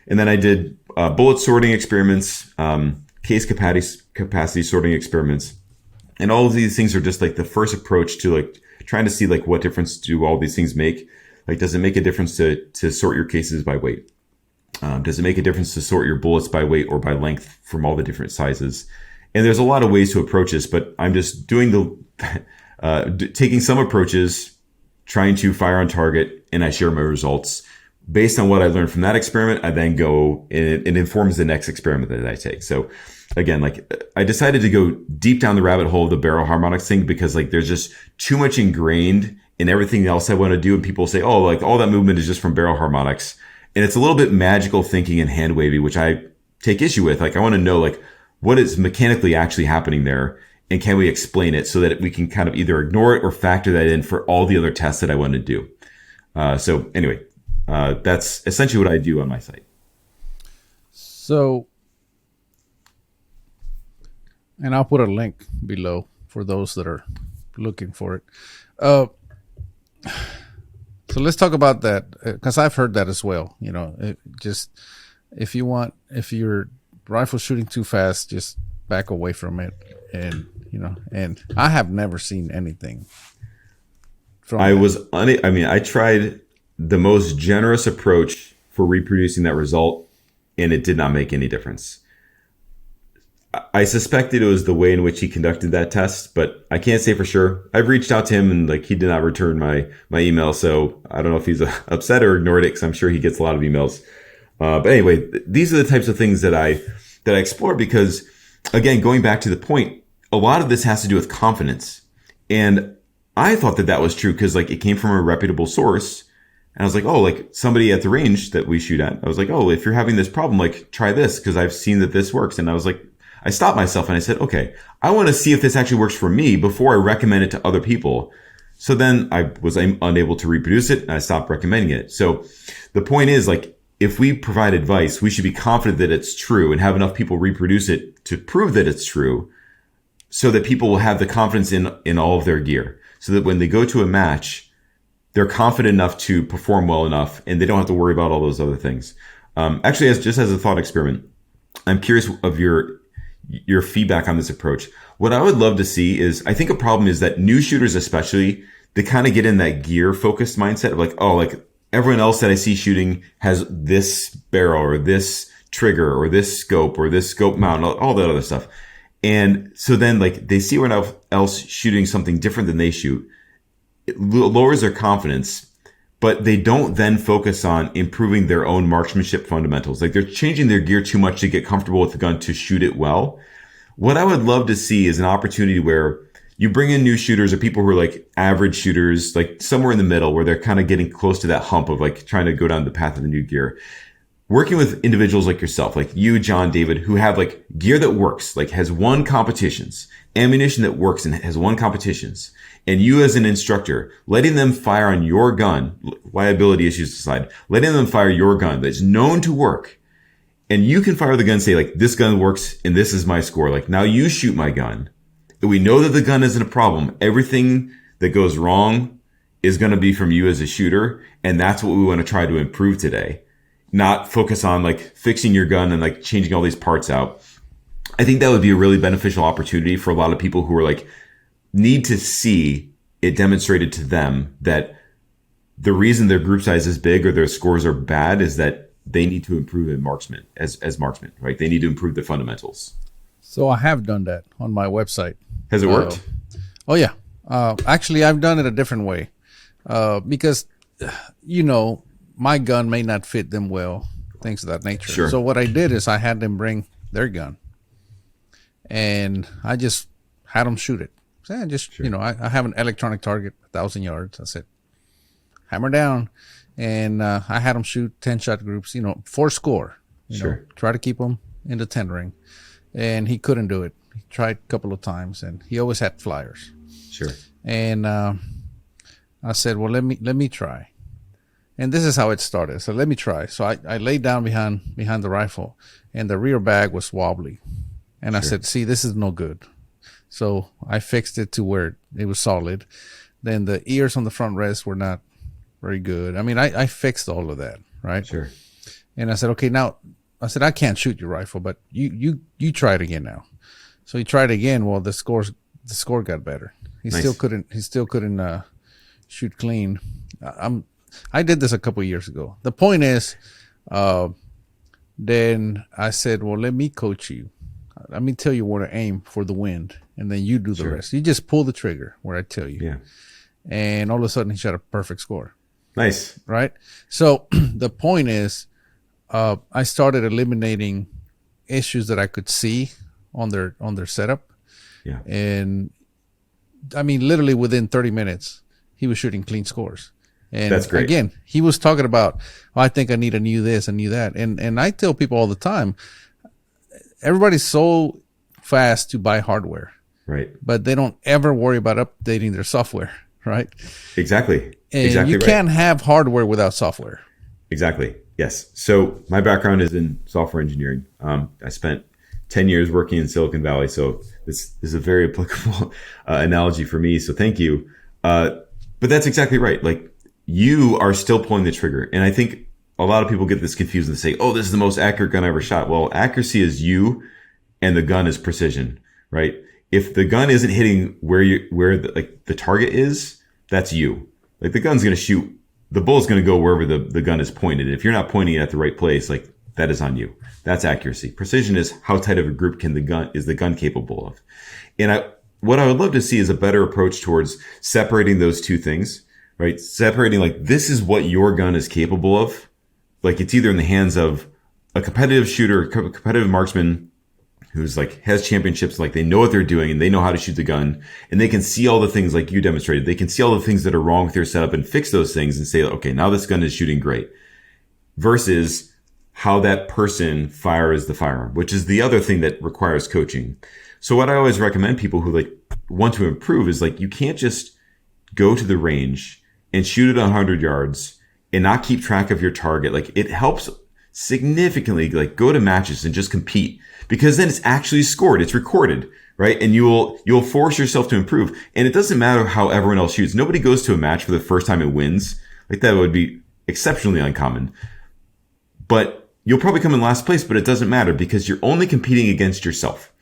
And then I did bullet sorting experiments, case capacity sorting experiments. And all of these things are just like the first approach to like trying to see like what difference do all these things make? Like, does it make a difference to sort your cases by weight? Does it make a difference to sort your bullets by weight or by length from all the different sizes? And there's a lot of ways to approach this, but I'm just doing taking some approaches, trying to fire on target, and I share my results. Based on what I learned from that experiment, I then go and it informs the next experiment that I take. So again, like I decided to go deep down the rabbit hole of the barrel harmonics thing because like there's just too much ingrained in everything else I want to do. And people say, oh, like all that movement is just from barrel harmonics. And it's a little bit magical thinking and hand wavy, which I take issue with. Like I want to know like what is mechanically actually happening there, and can we explain it so that we can kind of either ignore it or factor that in for all the other tests that I want to do. So anyway, that's essentially what I do on my site. So, and I'll put a link below for those that are looking for it. So let's talk about that, because I've heard that as well. If you're rifle shooting too fast, just back away from it. And I have never seen anything from I tried the most generous approach for reproducing that result, and it did not make any difference. I suspected it was the way in which he conducted that test, but I can't say for sure. I've reached out to him and like he did not return my email, so I don't know if he's upset or ignored it, because I'm sure he gets a lot of emails. But anyway, these are the types of things that I explore because, again, going back to the point, a lot of this has to do with confidence. And I thought that was true because like it came from a reputable source. And I was like, oh, like somebody at the range that we shoot at, I was like, oh, if you're having this problem, like try this because I've seen that this works. And I was like, I stopped myself and I said, okay, I want to see if this actually works for me before I recommend it to other people. So then I was unable to reproduce it and I stopped recommending it. So the point is, like, if we provide advice, we should be confident that it's true and have enough people reproduce it to prove that it's true so that people will have the confidence in all of their gear. So that when they go to a match, they're confident enough to perform well enough and they don't have to worry about all those other things. Actually, just as a thought experiment, I'm curious of your feedback on this approach. What I would love to see is, I think a problem is that new shooters especially, they kind of get in that gear focused mindset of like, oh, like everyone else that I see shooting has this barrel or this trigger or this scope mount, all that other stuff. And so then like they see everyone else shooting something different than they shoot. It lowers their confidence, but they don't then focus on improving their own marksmanship fundamentals. Like they're changing their gear too much to get comfortable with the gun to shoot it well. What I would love to see is an opportunity where you bring in new shooters or people who are like average shooters, like somewhere in the middle where they're kind of getting close to that hump of like trying to go down the path of the new gear. Working with individuals like yourself, like you, John, David, who have like gear that works, like has won competitions, ammunition that works and has won competitions, and you as an instructor, letting them fire on your gun, liability issues aside, letting them fire your gun that's known to work. And you can fire the gun and say like, this gun works and this is my score. Like now you shoot my gun. We know that the gun isn't a problem. Everything that goes wrong is going to be from you as a shooter. And that's what we want to try to improve today. Not focus on like fixing your gun and like changing all these parts out. I think that would be a really beneficial opportunity for a lot of people who are like, need to see it demonstrated to them that the reason their group size is big or their scores are bad is that they need to improve in marksman as marksmen, right? They need to improve their fundamentals. So I have done that on my website. Has it worked? Oh yeah. Actually, I've done it a different way because, my gun may not fit them well, things of that nature. Sure. So what I did is I had them bring their gun, and I just had them shoot it. So I have an electronic target, 1,000 yards. I said, hammer down, and I had them shoot 10-shot groups, for score. Try to keep them in the 10 ring, and he couldn't do it. He tried a couple of times, and he always had flyers. Sure. And I said, well, let me try. And this is how it started. So let me try. So I laid down behind the rifle, and the rear bag was wobbly. And I said, see, this is no good. So I fixed it to where it was solid. Then the ears on the front rest were not very good. I mean, I fixed all of that, right? Sure. And I said, okay, now, I can't shoot your rifle, but you try it again now. So he tried again. Well, the score got better. He still couldn't shoot clean. I did this a couple of years ago. The point is, then I said, well, let me coach you. Let me tell you where to aim for the wind, and then you do the rest. You just pull the trigger where I tell you. Yeah. And all of a sudden, he shot a perfect score. Nice. Right? So the point is, I started eliminating issues that I could see on their setup. Yeah. And I mean, literally within 30 minutes, he was shooting clean scores. And that's great. Again, he was talking about, I think I need a new this and new that. And I tell people all the time, everybody's so fast to buy hardware. Right. But they don't ever worry about updating their software, right? Exactly. And you can't have hardware without software. Exactly. Yes. So my background is in software engineering. I spent 10 years working in Silicon Valley. So this is a very applicable analogy for me. So thank you. But that's exactly right. Like, you are still pulling the trigger. And I think a lot of people get this confused and say, oh, this is the most accurate gun I ever shot. Well, accuracy is you and the gun is precision, right? If the gun isn't hitting where the target is, that's you. Like the gun's going to shoot, the bullet's going to go wherever the gun is pointed. If you're not pointing it at the right place, like that is on you. That's accuracy. Precision is how tight of a group is the gun capable of. And what I would love to see is a better approach towards separating those two things. Right? Separating like, this is what your gun is capable of. Like it's either in the hands of a competitive shooter, a competitive marksman who's like has championships, like they know what they're doing and they know how to shoot the gun and they can see all the things like you demonstrated. They can see all the things that are wrong with your setup and fix those things and say, okay, now this gun is shooting great. Versus how that person fires the firearm, which is the other thing that requires coaching. So what I always recommend people who like want to improve is like, you can't just go to the range and shoot it 100 yards and not keep track of your target. Like it helps significantly, like go to matches and just compete because then it's actually scored. It's recorded, right? And you'll force yourself to improve. And it doesn't matter how everyone else shoots. Nobody goes to a match for the first time and wins. Like that would be exceptionally uncommon, but you'll probably come in last place, but it doesn't matter because you're only competing against yourself.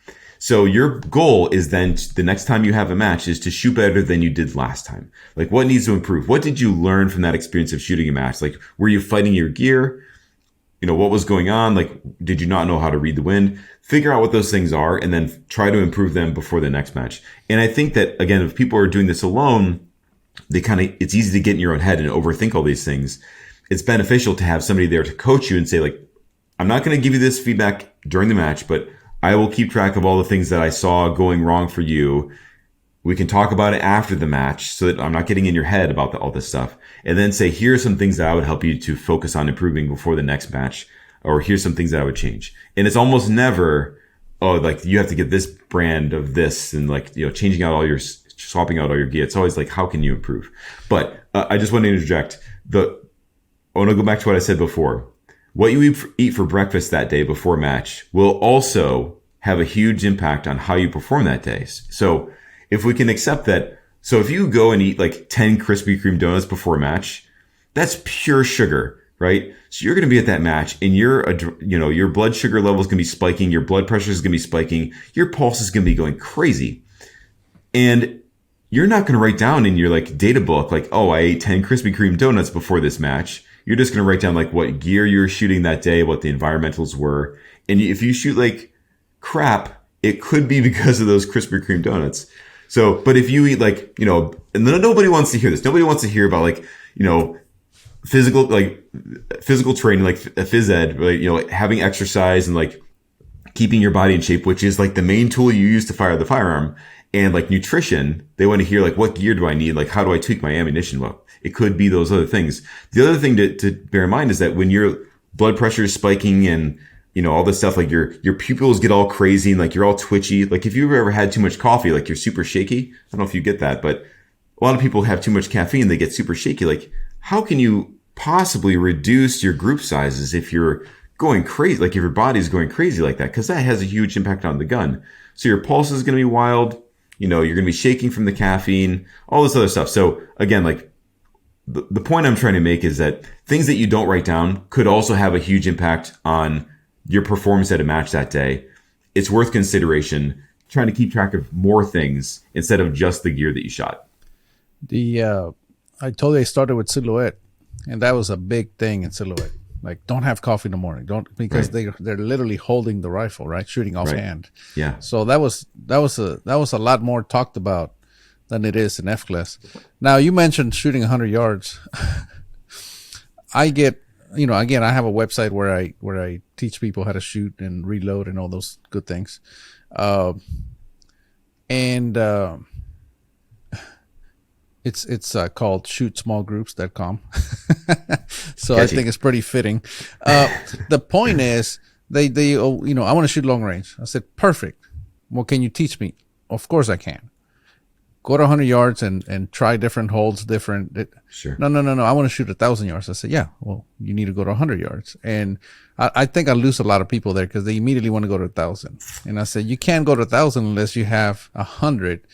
So your goal is then the next time you have a match is to shoot better than you did last time. Like what needs to improve? What did you learn from that experience of shooting a match? Like were you fighting your gear? What was going on? Like, did you not know how to read the wind? Figure out what those things are and then try to improve them before the next match. And I think that again, if people are doing this alone, it's easy to get in your own head and overthink all these things. It's beneficial to have somebody there to coach you and say like, I'm not going to give you this feedback during the match, but I will keep track of all the things that I saw going wrong for you. We can talk about it after the match so that I'm not getting in your head about all this stuff. And then say, here are some things that I would help you to focus on improving before the next match. Or here's some things that I would change. And it's almost never, oh, like you have to get this brand of this and like, changing out swapping out all your gear. It's always like, how can you improve? But I just want to interject. I want to go back to what I said before. What you eat for breakfast that day before match will also have a huge impact on how you perform that day. So if we can accept that, so if you go and eat like 10 Krispy Kreme donuts before a match, that's pure sugar, right? So you're going to be at that match and your blood sugar level is going to be spiking. Your blood pressure is going to be spiking. Your pulse is going to be going crazy. And you're not going to write down in your like data book, like, oh, I ate 10 Krispy Kreme donuts before this match. You're just going to write down like what gear you were shooting that day, what the environmentals were. And if you shoot like crap, it could be because of those Krispy Kreme donuts. So, but if you eat like, and nobody wants to hear this. Nobody wants to hear about like, physical training, like phys ed, like, having exercise and like keeping your body in shape, which is like the main tool you use to fire the firearm. And like nutrition, they want to hear like, what gear do I need? Like, how do I tweak my ammunition? Well, it could be those other things. The other thing to bear in mind is that when your blood pressure is spiking and, all this stuff, like your pupils get all crazy and like you're all twitchy. Like if you've ever had too much coffee, like you're super shaky. I don't know if you get that, but a lot of people have too much caffeine. They get super shaky. Like how can you possibly reduce your group sizes if you're going crazy? Like if your body's going crazy like that, because that has a huge impact on the gun. So your pulse is going to be wild. You're going to be shaking from the caffeine, all this other stuff. So again, like the point I'm trying to make is that things that you don't write down could also have a huge impact on your performance at a match that day. It's worth consideration trying to keep track of more things instead of just the gear that you shot. I told you I started with silhouette, and that was a big thing in silhouette. Like, don't have coffee in the morning. Because they're literally holding the rifle, right, shooting offhand. Right. Yeah. So that was a lot more talked about than it is in F class. Now you mentioned shooting 100 yards. I get, again, I have a website where I teach people how to shoot and reload and all those good things, It's called shootsmallgroups.com. So catchy. I think it's pretty fitting. The point is they I want to shoot long range. I said, perfect. Well, can you teach me? Of course I can. Go to 100 yards and try different holds, Sure. No. I want to shoot 1,000 yards. I said, yeah, well, you need to go to 100 yards. And I think I lose a lot of people there because they immediately want to go to 1,000. And I said, you can't go to 1,000 unless you have 100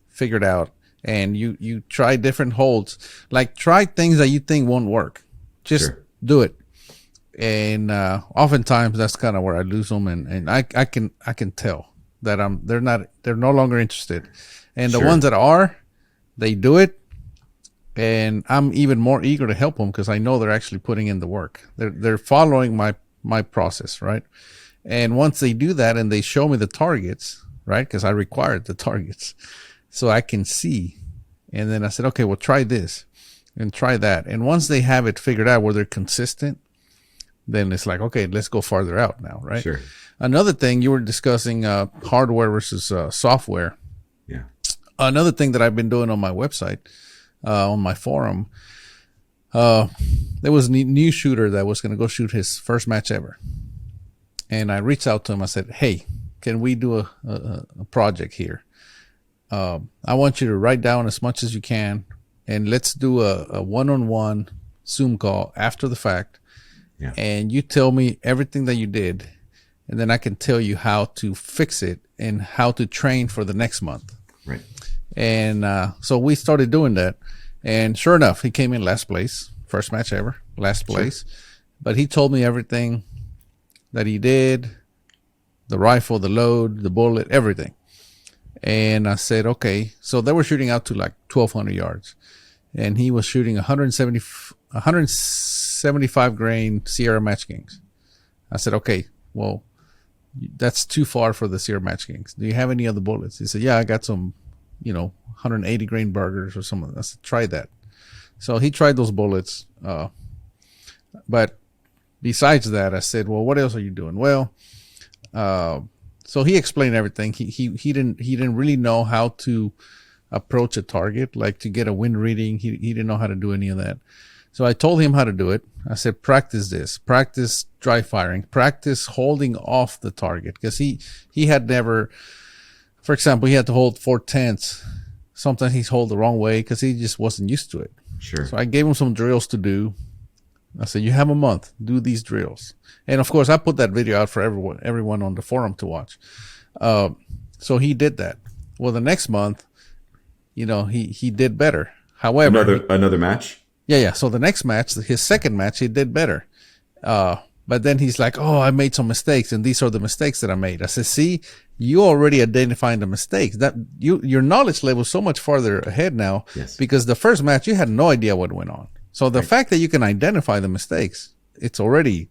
figured out. And you try different holds, like try things that you think won't work. Just do it. And oftentimes that's kind of where I lose them, and I can tell that they're no longer interested. And the ones that are, they do it, and I'm even more eager to help them because I know they're actually putting in the work. They're following my process, right? And once they do that and they show me the targets, right? Because I required the targets. So I can see. And then I said, okay, well, try this and try that. And once they have it figured out where they're consistent, then it's like, okay, let's go farther out now, right? Sure. Another thing, you were discussing hardware versus software. Yeah. Another thing that I've been doing on my website, on my forum, there was a new shooter that was going to go shoot his first match ever. And I reached out to him. I said, hey, can we do a project here? I want you to write down as much as you can, and let's do a one-on-one Zoom call after the fact. Yeah. And you tell me everything that you did, and then I can tell you how to fix it and how to train for the next month. Right. And so we started doing that, and sure enough, he came in last place, first match ever, last place. Sure. But he told me everything that he did, the rifle, the load, the bullet, everything. And I said, okay. So they were shooting out to like 1,200 yards. And he was shooting 175 grain Sierra Match Kings. I said, okay, well, that's too far for the Sierra Match Kings. Do you have any other bullets? He said, yeah, I got some, 180 grain burgers or something. I said, try that. So he tried those bullets. But besides that, I said, well, what else are you doing? Well, so he explained everything. He didn't really know how to approach a target, like to get a wind reading. He didn't know how to do any of that. So I told him how to do it. I said, practice this, practice dry firing, practice holding off the target. Because he had never, for example, he had to hold 4/10. Sometimes he's hold the wrong way because he just wasn't used to it. Sure. So I gave him some drills to do. I said, you have a month, do these drills. And of course, I put that video out for everyone on the forum to watch. So he did that. Well, the next month, he did better. However, another match. Yeah. So the next match, his second match, he did better. But then he's like, oh, I made some mistakes, and these are the mistakes that I made. I said, see, you already identifying the mistakes. That your knowledge level is so much farther ahead now. Yes. Because the first match, you had no idea what went on. So the fact that you can identify the mistakes, it's already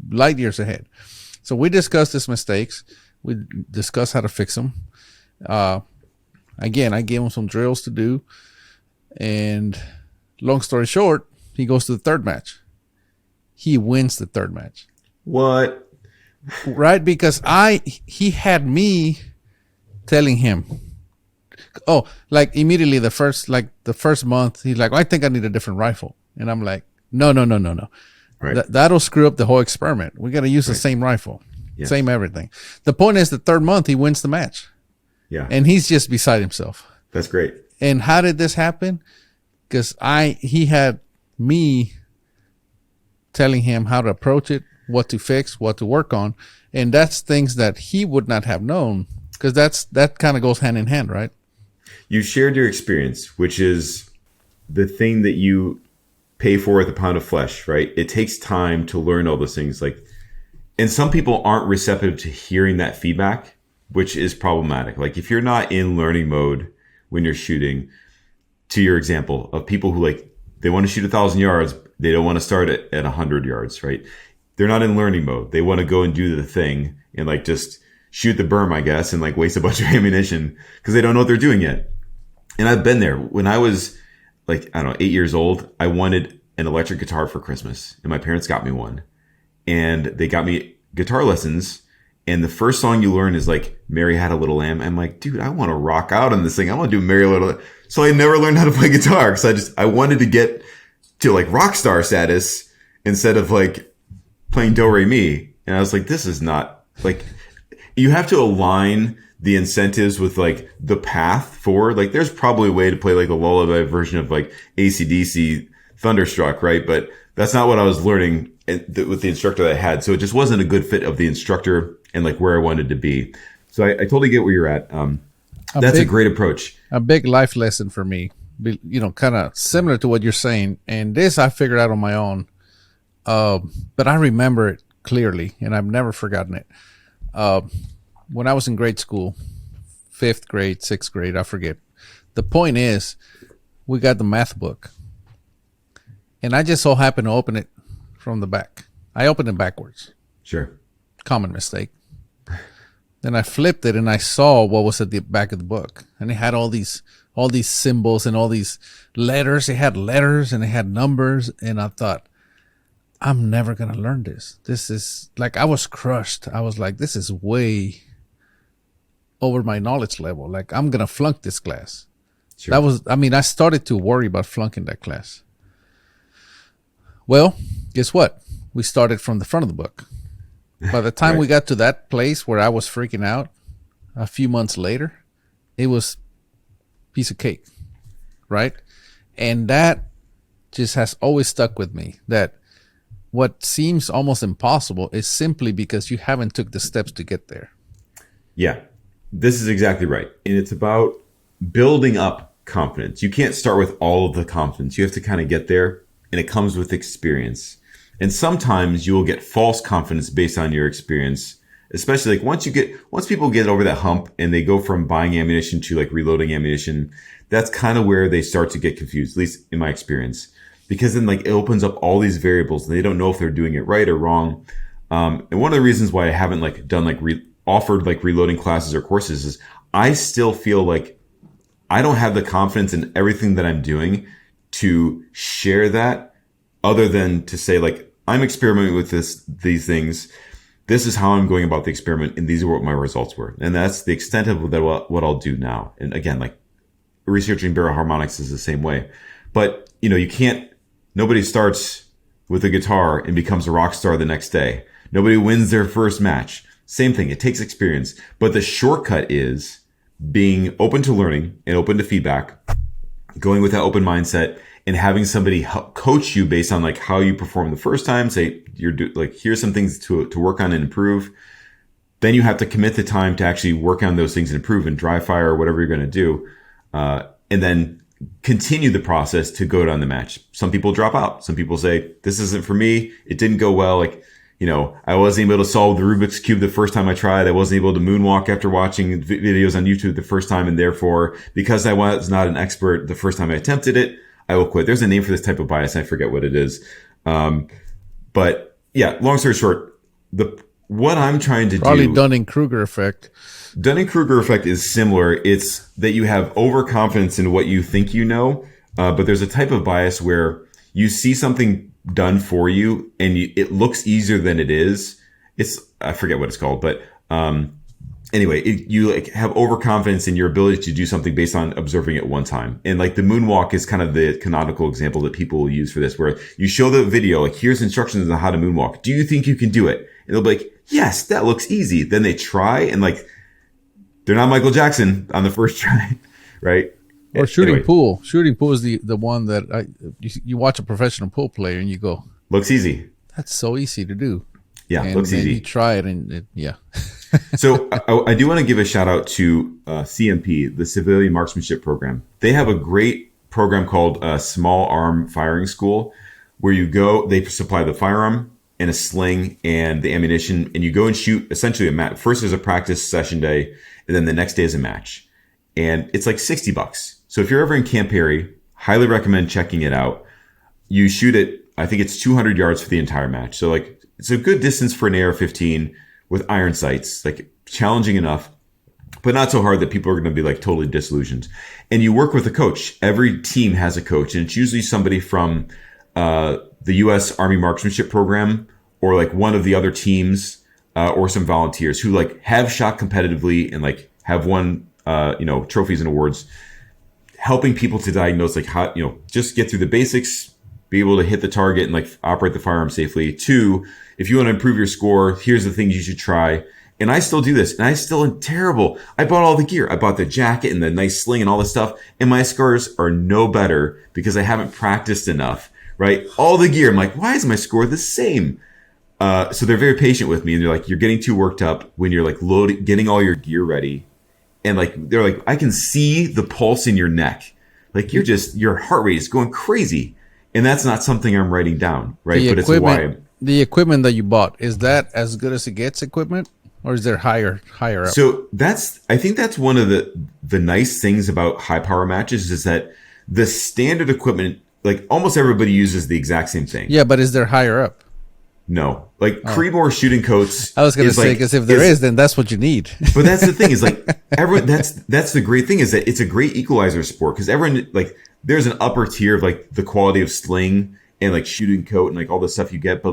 light years ahead. So we discussed these mistakes. We discussed how to fix them. Again, I gave him some drills to do. And long story short, he goes to the third match. He wins the third match. What? Right? Because he had me telling him, oh, like immediately the first month, he's like, I think I need a different rifle. And I'm like, no. Right. That'll screw up the whole experiment. We got to use the same rifle, same everything. The point is the third month, he wins the match. Yeah. And he's just beside himself. That's great. And how did this happen? Because he had me telling him how to approach it, what to fix, what to work on. And that's things that he would not have known, because that kind of goes hand in hand, right? You shared your experience, which is the thing that you pay for with a pound of flesh, right? It takes time to learn all those things. And some people aren't receptive to hearing that feedback, which is problematic. Like if you're not in learning mode when you're shooting, to your example of people who they want to shoot 1,000 yards, they don't want to start at 100 yards, right? They're not in learning mode. They want to go and do the thing and just shoot the berm, I guess, and waste a bunch of ammunition because they don't know what they're doing yet. And I've been there. When I was 8 years old, I wanted an electric guitar for Christmas, and my parents got me one. And they got me guitar lessons. And the first song you learn is Mary Had a Little Lamb. I'm like, dude, I want to rock out on this thing. I want to do Mary Little. So I never learned how to play guitar because I wanted to get to rock star status instead of playing do re mi. And I was like, this is not you have to align the incentives with the path forward. There's probably a way to play the lullaby version of AC/DC Thunderstruck, right? But that's not what I was learning with the instructor that I had. So it just wasn't a good fit of the instructor and where I wanted to be. So I totally get where you're at. That's a great approach. A big life lesson for me, kind of similar to what you're saying. And this I figured out on my own. But I remember it clearly, and I've never forgotten it. When I was in grade school, 5th grade, 6th grade, I forget. The point is, we got the math book. And I just so happened to open it from the back. I opened it backwards. Sure. Common mistake. Then I flipped it and I saw what was at the back of the book. And it had all these symbols and all these letters. It had letters and it had numbers. And I thought, I'm never going to learn this. This is I was crushed. I was like, this is way over my knowledge level. I'm going to flunk this class. Sure. I started to worry about flunking that class. Well, guess what? We started from the front of the book. By the time we got to that place where I was freaking out, a few months later, it was piece of cake, right? And that just has always stuck with me, that what seems almost impossible is simply because you haven't took the steps to get there. Yeah, this is exactly right. And it's about building up confidence. You can't start with all of the confidence. You have to kind of get there, and it comes with experience. And sometimes you will get false confidence based on your experience, especially once people get over that hump and they go from buying ammunition to reloading ammunition. That's kind of where they start to get confused, at least in my experience, because then it opens up all these variables and they don't know if they're doing it right or wrong. And one of the reasons why I haven't offered reloading classes or courses is I still feel I don't have the confidence in everything that I'm doing to share that, other than to say I'm experimenting with these things. This is how I'm going about the experiment, and these are what my results were. And that's the extent of what I'll do now. And again, researching barrel harmonics is the same way. But, nobody starts with a guitar and becomes a rock star the next day. Nobody wins their first match. Same thing. It takes experience. But the shortcut is being open to learning and open to feedback, going with that open mindset, and having somebody help coach you based on like how you perform the first time. Say here's some things to work on and improve. Then you have to commit the time to actually work on those things and improve and dry fire or whatever you're going to do. And then continue the process to go down the match. Some people drop out. Some people say, this isn't for me. It didn't go well. I wasn't able to solve the Rubik's Cube the first time I tried. I wasn't able to moonwalk after watching videos on YouTube the first time. And therefore, because I was not an expert the first time I attempted it, I will quit. There's a name for this type of bias. I forget what it is. But yeah, long story short, what I'm trying to probably Dunning-Kruger effect. Dunning-Kruger effect is similar. It's that you have overconfidence in what you think you know. But there's a type of bias where you see something done for you and it looks easier than it is. I forget what it's called, but anyway, you have overconfidence in your ability to do something based on observing it one time. And like the moonwalk is kind of the canonical example that people will use for this, where you show the video, like here's instructions on how to moonwalk. Do you think you can do it? And they'll be like, yes, that looks easy. Then they try and they're not Michael Jackson on the first try, right? Or shooting pool. Shooting pool is the one that you watch a professional pool player and you go, looks easy. That's so easy to do. Yeah, looks easy. You try it and yeah. So I do want to give a shout out to CMP, the Civilian Marksmanship Program. They have a great program called Small Arm Firing School, where you go, they supply the firearm and a sling and the ammunition, and you go and shoot essentially a match. First is a practice session day, and then the next day is a match. And it's like $60. So if you're ever in Camp Perry, highly recommend checking it out. You shoot it, I think it's 200 yards for the entire match. So it's a good distance for an AR-15 with iron sights, challenging enough, but not so hard that people are going to be totally disillusioned. And you work with a coach. Every team has a coach, and it's usually somebody from the U.S. Army Marksmanship Program or one of the other teams or some volunteers who have shot competitively and have won trophies and awards, helping people to diagnose how, just get through the basics, be able to hit the target and operate the firearm safely. 2, if you want to improve your score, here's the things you should try. And I still do this, and I still am terrible. I bought all the gear. I bought the jacket and the nice sling and all this stuff, and my scores are no better because I haven't practiced enough, right? All the gear. I'm like, why is my score the same? So they're very patient with me, and they're you're getting too worked up when you're loading, getting all your gear ready. And they're I can see the pulse in your neck. Your heart rate is going crazy. And that's not something I'm writing down, right? But it's why the equipment that you bought, is that as good as it gets equipment? Or is there higher up? So I think that's one of the nice things about high power matches is that the standard equipment, almost everybody uses the exact same thing. Yeah, but is there higher up? No, Creedmoor shooting coats. I was going to say, because if there is, then that's what you need. But that's the thing is everyone. That's the great thing is that it's a great equalizer sport because everyone there's an upper tier of the quality of sling and shooting coat and all the stuff you get, but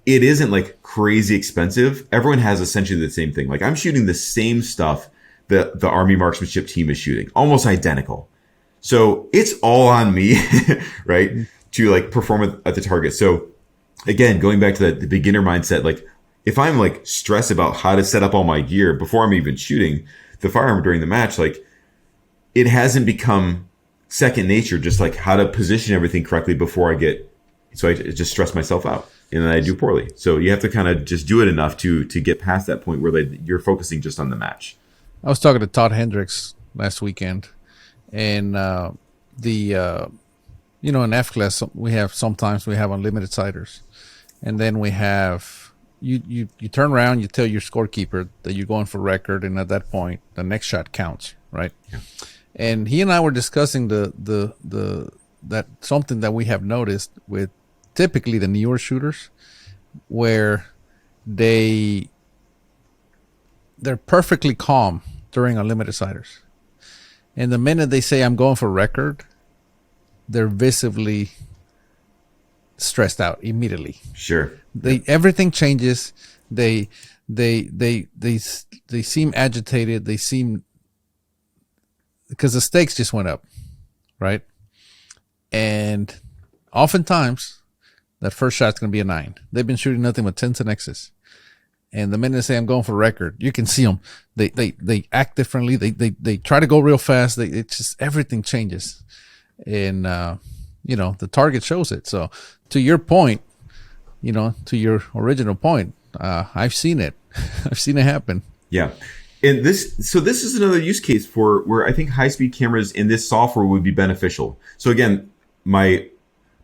it isn't crazy expensive. Everyone has essentially the same thing. I'm shooting the same stuff that the Army Marksmanship team is shooting, almost identical. So it's all on me, right, to perform at the target. So. Again, going back to the beginner mindset, if I'm stressed about how to set up all my gear before I'm even shooting the firearm during the match, it hasn't become second nature, just how to position everything correctly before I just stress myself out and then I do poorly. So you have to kind of just do it enough to get past that point where you're focusing just on the match. I was talking to Todd Hendricks last weekend, and in F class, we have unlimited sighters. And then we have, you turn around, you tell your scorekeeper that you're going for record. And at that point, the next shot counts, right? Yeah. And he and I were discussing that something that we have noticed with typically the newer shooters, where they're perfectly calm during unlimited sighters. And the minute they say, I'm going for record, they're visibly stressed out immediately. Sure. Everything changes. They seem agitated. They seem because the stakes just went up, right? And oftentimes that first shot's going to be a 9. They've been shooting nothing but 10s and X's. And the minute they say I'm going for record, you can see them. They act differently. They try to go real fast. It's just everything changes. And, the target shows it. So to your point, to your original point, I've seen it. I've seen it happen. Yeah. And this is another use case for where I think high-speed cameras in this software would be beneficial. So again, my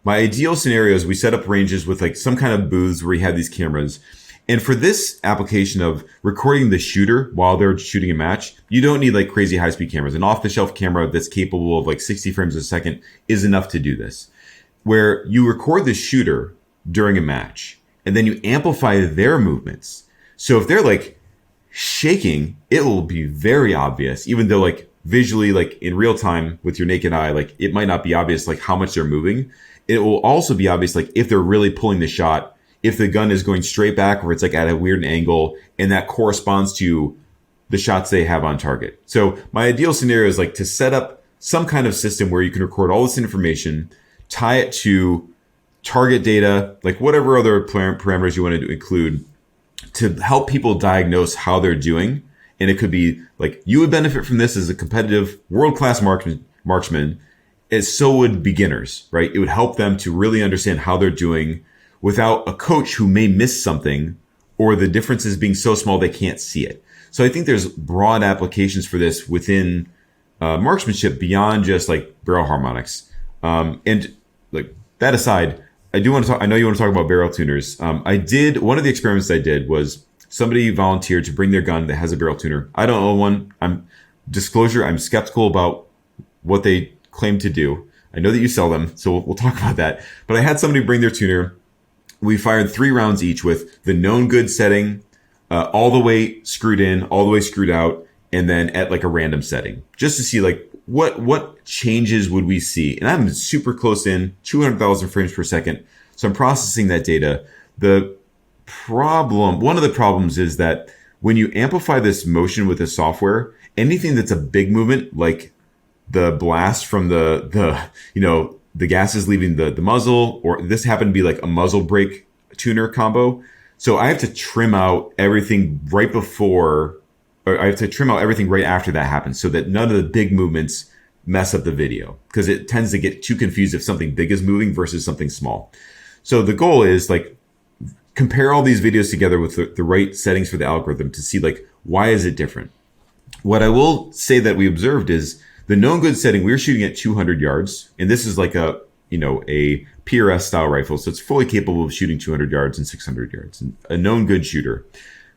ideal scenario is we set up ranges with like some kind of booths where you have these cameras. And for this application of recording the shooter while they're shooting a match, you don't need like crazy high-speed cameras. An off-the-shelf camera that's capable of like 60 frames a second is enough to do this. Where you record the shooter during a match and then you amplify their movements. So if they're like shaking, it will be very obvious, even though like visually, like in real time with your naked eye, like it might not be obvious like how much they're moving. It will also be obvious like if they're really pulling the shot, if the gun is going straight back or it's like at a weird angle, and that corresponds to the shots they have on target. So my ideal scenario is like to set up some kind of system where you can record all this information, tie it to target data, like whatever other parameters you want to include, to help people diagnose how they're doing. And it could be like you would benefit from this as a competitive world-class marksman, as so would beginners, right? It would help them to really understand how they're doing without a coach who may miss something or the differences being so small they can't see it. So I think there's broad applications for this within marksmanship beyond just like barrel harmonics. And like that aside, I know you want to talk about barrel tuners. One of the experiments I did was somebody volunteered to bring their gun that has a barrel tuner. I don't own one. I'm skeptical about what they claim to do. I know that you sell them, so we'll talk about that. But I had somebody bring their tuner. We fired 3 rounds each with the known good setting, all the way screwed in, all the way screwed out, and then at like a random setting, just to see like what changes would we see. And I'm super close in, 200,000 frames per second. So I'm processing that data. One of the problems is that when you amplify this motion with the software, anything that's a big movement, like the blast from the gases leaving the muzzle, or this happened to be like a muzzle brake tuner combo. So I have to trim out everything right after that happens so that none of the big movements mess up the video, because it tends to get too confused if something big is moving versus something small. So the goal is like compare all these videos together with the right settings for the algorithm to see like, why is it different? What I will say that we observed is the known good setting, we were shooting at 200 yards, and this is like a PRS style rifle. So it's fully capable of shooting 200 yards and 600 yards. A known good shooter.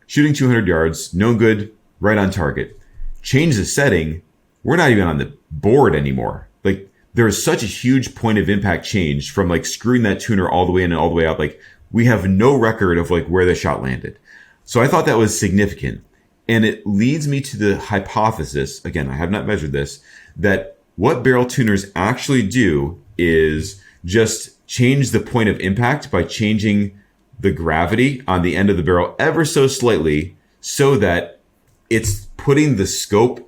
Shooting 200 yards, known good, right on target. Change the setting, we're not even on the board anymore. Like there is such a huge point of impact change from like screwing that tuner all the way in and all the way out. Like we have no record of like where the shot landed. So I thought that was significant. And it leads me to the hypothesis, again, I have not measured this, that what barrel tuners actually do is just change the point of impact by changing the gravity on the end of the barrel ever so slightly, so that it's putting the scope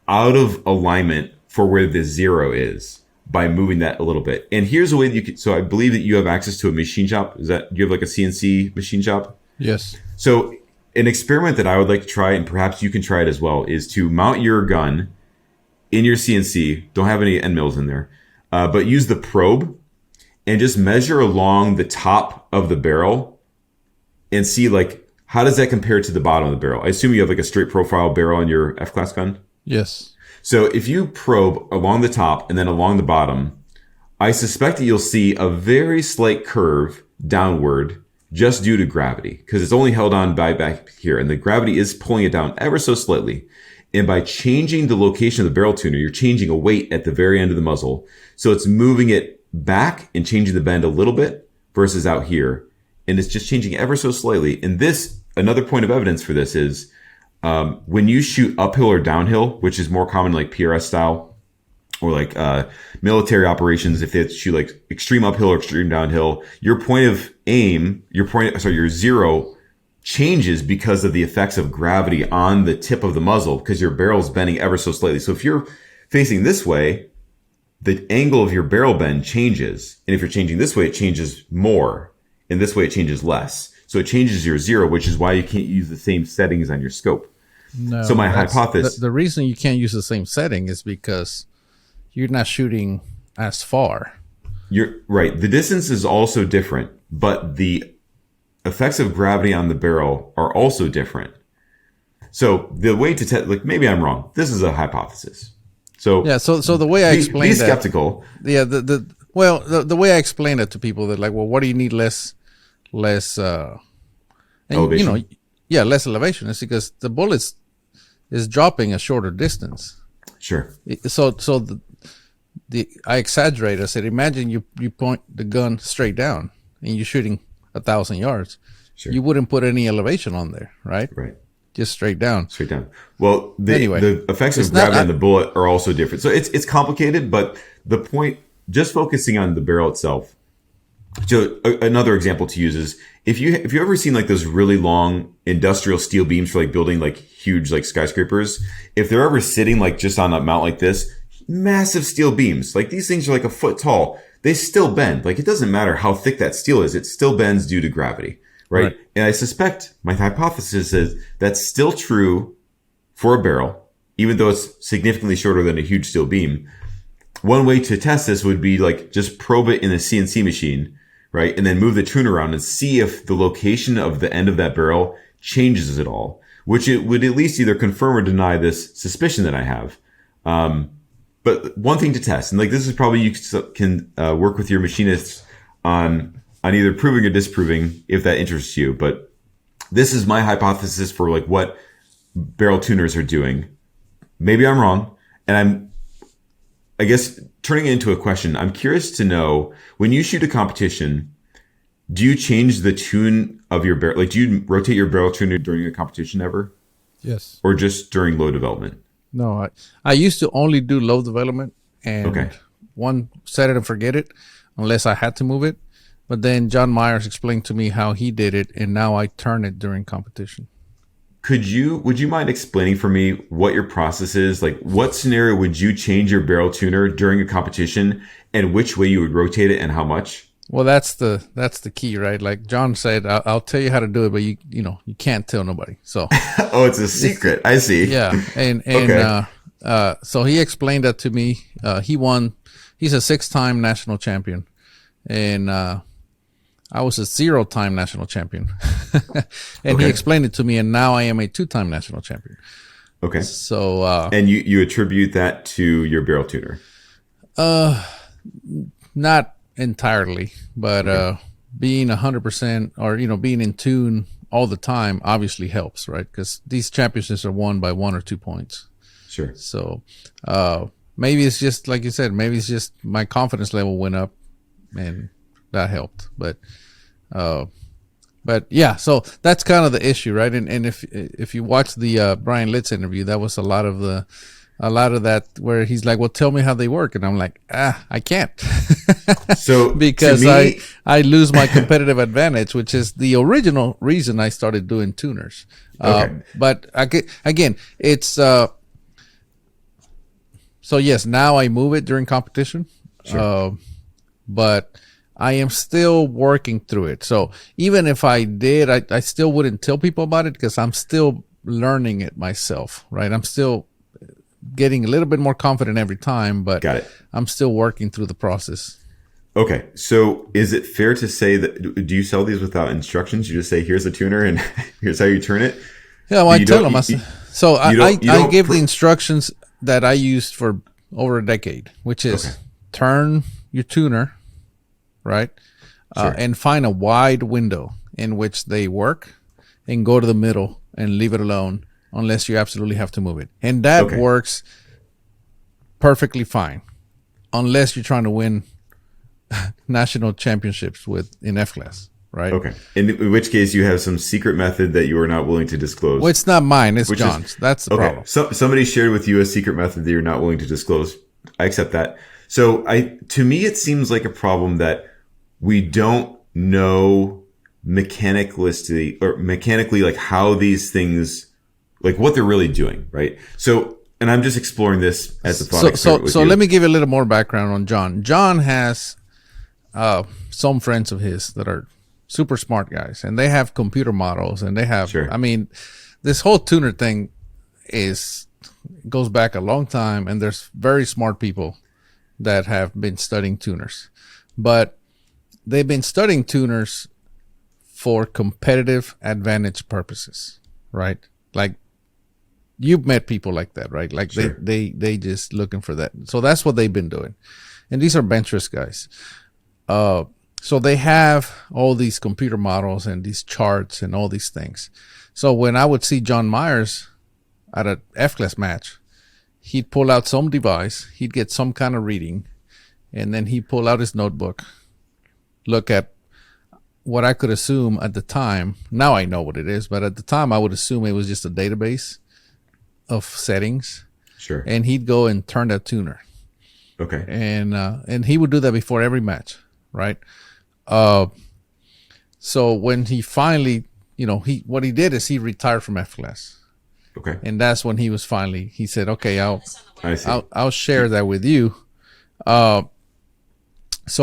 out of alignment for where the 0 is by moving that a little bit. And here's a way that you can, so I believe that you have access to a machine shop. Do you have like a CNC machine shop? Yes. So an experiment that I would like to try, and perhaps you can try it as well, is to mount your gun in your CNC. Don't have any end mills in there, but use the probe and just measure along the top of the barrel and see like, how does that compare to the bottom of the barrel? I assume you have like a straight profile barrel on your F-class gun? Yes. So if you probe along the top and then along the bottom, I suspect that you'll see a very slight curve downward just due to gravity, because it's only held on by back here, and the gravity is pulling it down ever so slightly. And by changing the location of the barrel tuner, you're changing a weight at the very end of the muzzle. So it's moving it back and changing the bend a little bit versus out here. And it's just changing ever so slightly. And this, another point of evidence for this is when you shoot uphill or downhill, which is more common like PRS style, or like military operations, if they shoot like extreme uphill or extreme downhill, your point of aim, your 0 changes because of the effects of gravity on the tip of the muzzle, because your barrel is bending ever so slightly. So if you're facing this way, the angle of your barrel bend changes. And if you're changing this way, it changes more. And this way, it changes less. So it changes your zero, which is why you can't use the same settings on your scope. No, so my hypothesis... The reason you can't use the same setting is because you're not shooting as far. You're right. The distance is also different, but the effects of gravity on the barrel are also different. So the way to test, like, maybe I'm wrong. This is a hypothesis. So yeah. So the way I explain be skeptical. Yeah. The way I explain it to people, they're like, well, what do you need less and, elevation? Less elevation. It's because the bullet is dropping a shorter distance. Sure. So I exaggerate. I said, imagine you point the gun straight down and you're shooting 1,000 yards. Sure. You wouldn't put any elevation on there, right? Right. Just straight down. Straight down. Well, Anyway, the effects of gravity on the bullet are also different. So it's complicated, but the point, just focusing on the barrel itself. So another example to use is if you ever seen like those really long industrial steel beams for like building like huge like skyscrapers, if they're ever sitting like just on a mount like this, massive steel beams, like these things are like a foot tall, they still bend. Like it doesn't matter how thick that steel is, it still bends due to gravity. Right? And I suspect my hypothesis is that's still true for a barrel, even though it's significantly shorter than a huge steel beam. One way to test this would be like just probe it in a CNC machine, right? And then move the tuner around and see if the location of the end of that barrel changes at all, which it would at least either confirm or deny this suspicion that I have. But one thing to test, and like this is probably you can work with your machinists on either proving or disproving if that interests you. But this is my hypothesis for like what barrel tuners are doing. Maybe I'm wrong. And I guess turning it into a question, I'm curious to know, when you shoot a competition, do you change the tune of your barrel? Like, do you rotate your barrel tuner during a competition ever? Yes. Or just during low development? No, I used to only do low development and one set it and forget it unless I had to move it. But then John Myers explained to me how he did it, and now I turn it during competition. Would you mind explaining for me what your process is? Like, what scenario would you change your barrel tuner during a competition, and which way you would rotate it and how much? Well, that's the key, right? Like John said, I'll tell you how to do it, but you can't tell nobody. So oh, it's a secret. I see. Yeah, and okay. So he explained that to me. He's a 6-time national champion, and I was a 0-time national champion. And he explained it to me, and now I am a 2-time national champion. Okay. So and you attribute that to your barrel tuner? Not entirely, but being 100% or being in tune all the time obviously helps, right? Because these championships are won by 1 or 2 points. Sure. So maybe it's just like you said, maybe it's just my confidence level went up, and that helped. But yeah, so that's kind of the issue, right? And if you watch the Brian Litz interview, that was a lot of that where he's like, well, tell me how they work. And I'm like, I can't. So because I lose my competitive advantage, which is the original reason I started doing tuners. But again, it's, so yes, now I move it during competition. Sure. But I am still working through it. So even if I did, I still wouldn't tell people about it because I'm still learning it myself, right? I'm still getting a little bit more confident every time, but Got it. I'm still working through the process. Okay. So is it fair to say that, do you sell these without instructions? You just say, here's a tuner and here's how you turn it? Yeah, well, I tell them. I give the instructions that I used for over a decade, which is turn your tuner, right? Sure. And find a wide window in which they work and go to the middle and leave it alone unless you absolutely have to move it. And that works perfectly fine unless you're trying to win national championships in F-class, right? Okay. In which case you have some secret method that you are not willing to disclose. Well, it's not mine. It's John's. That's the problem. So somebody shared with you a secret method that you're not willing to disclose. I accept that. So to me, it seems like a problem that we don't know mechanically like how these things, like what they're really doing, right? So and I'm just exploring this as a thought experiment with so you. let me give you a little more background on John. John has some friends of his that are super smart guys, and they have computer models, and they have. Sure. I mean, this whole tuner thing goes back a long time, and there's very smart people that have been studying tuners, but they've been studying tuners for competitive advantage purposes, right? Like you've met people like that, right? Like Sure. they just looking for that. So that's what they've been doing. And these are benchrest guys. So they have all these computer models and these charts and all these things. So when I would see John Myers at a F-class match, he'd pull out some device, he'd get some kind of reading, and then he'd pull out his notebook, look at what I could assume at the time. Now I know what it is, but at the time I would assume it was just a database of settings. Sure. And he'd go and turn that tuner. Okay. And he would do that before every match, right? So when he finally, what he did is he retired from F class. Okay. And that's when he said, okay, I see. I'll share that with you. So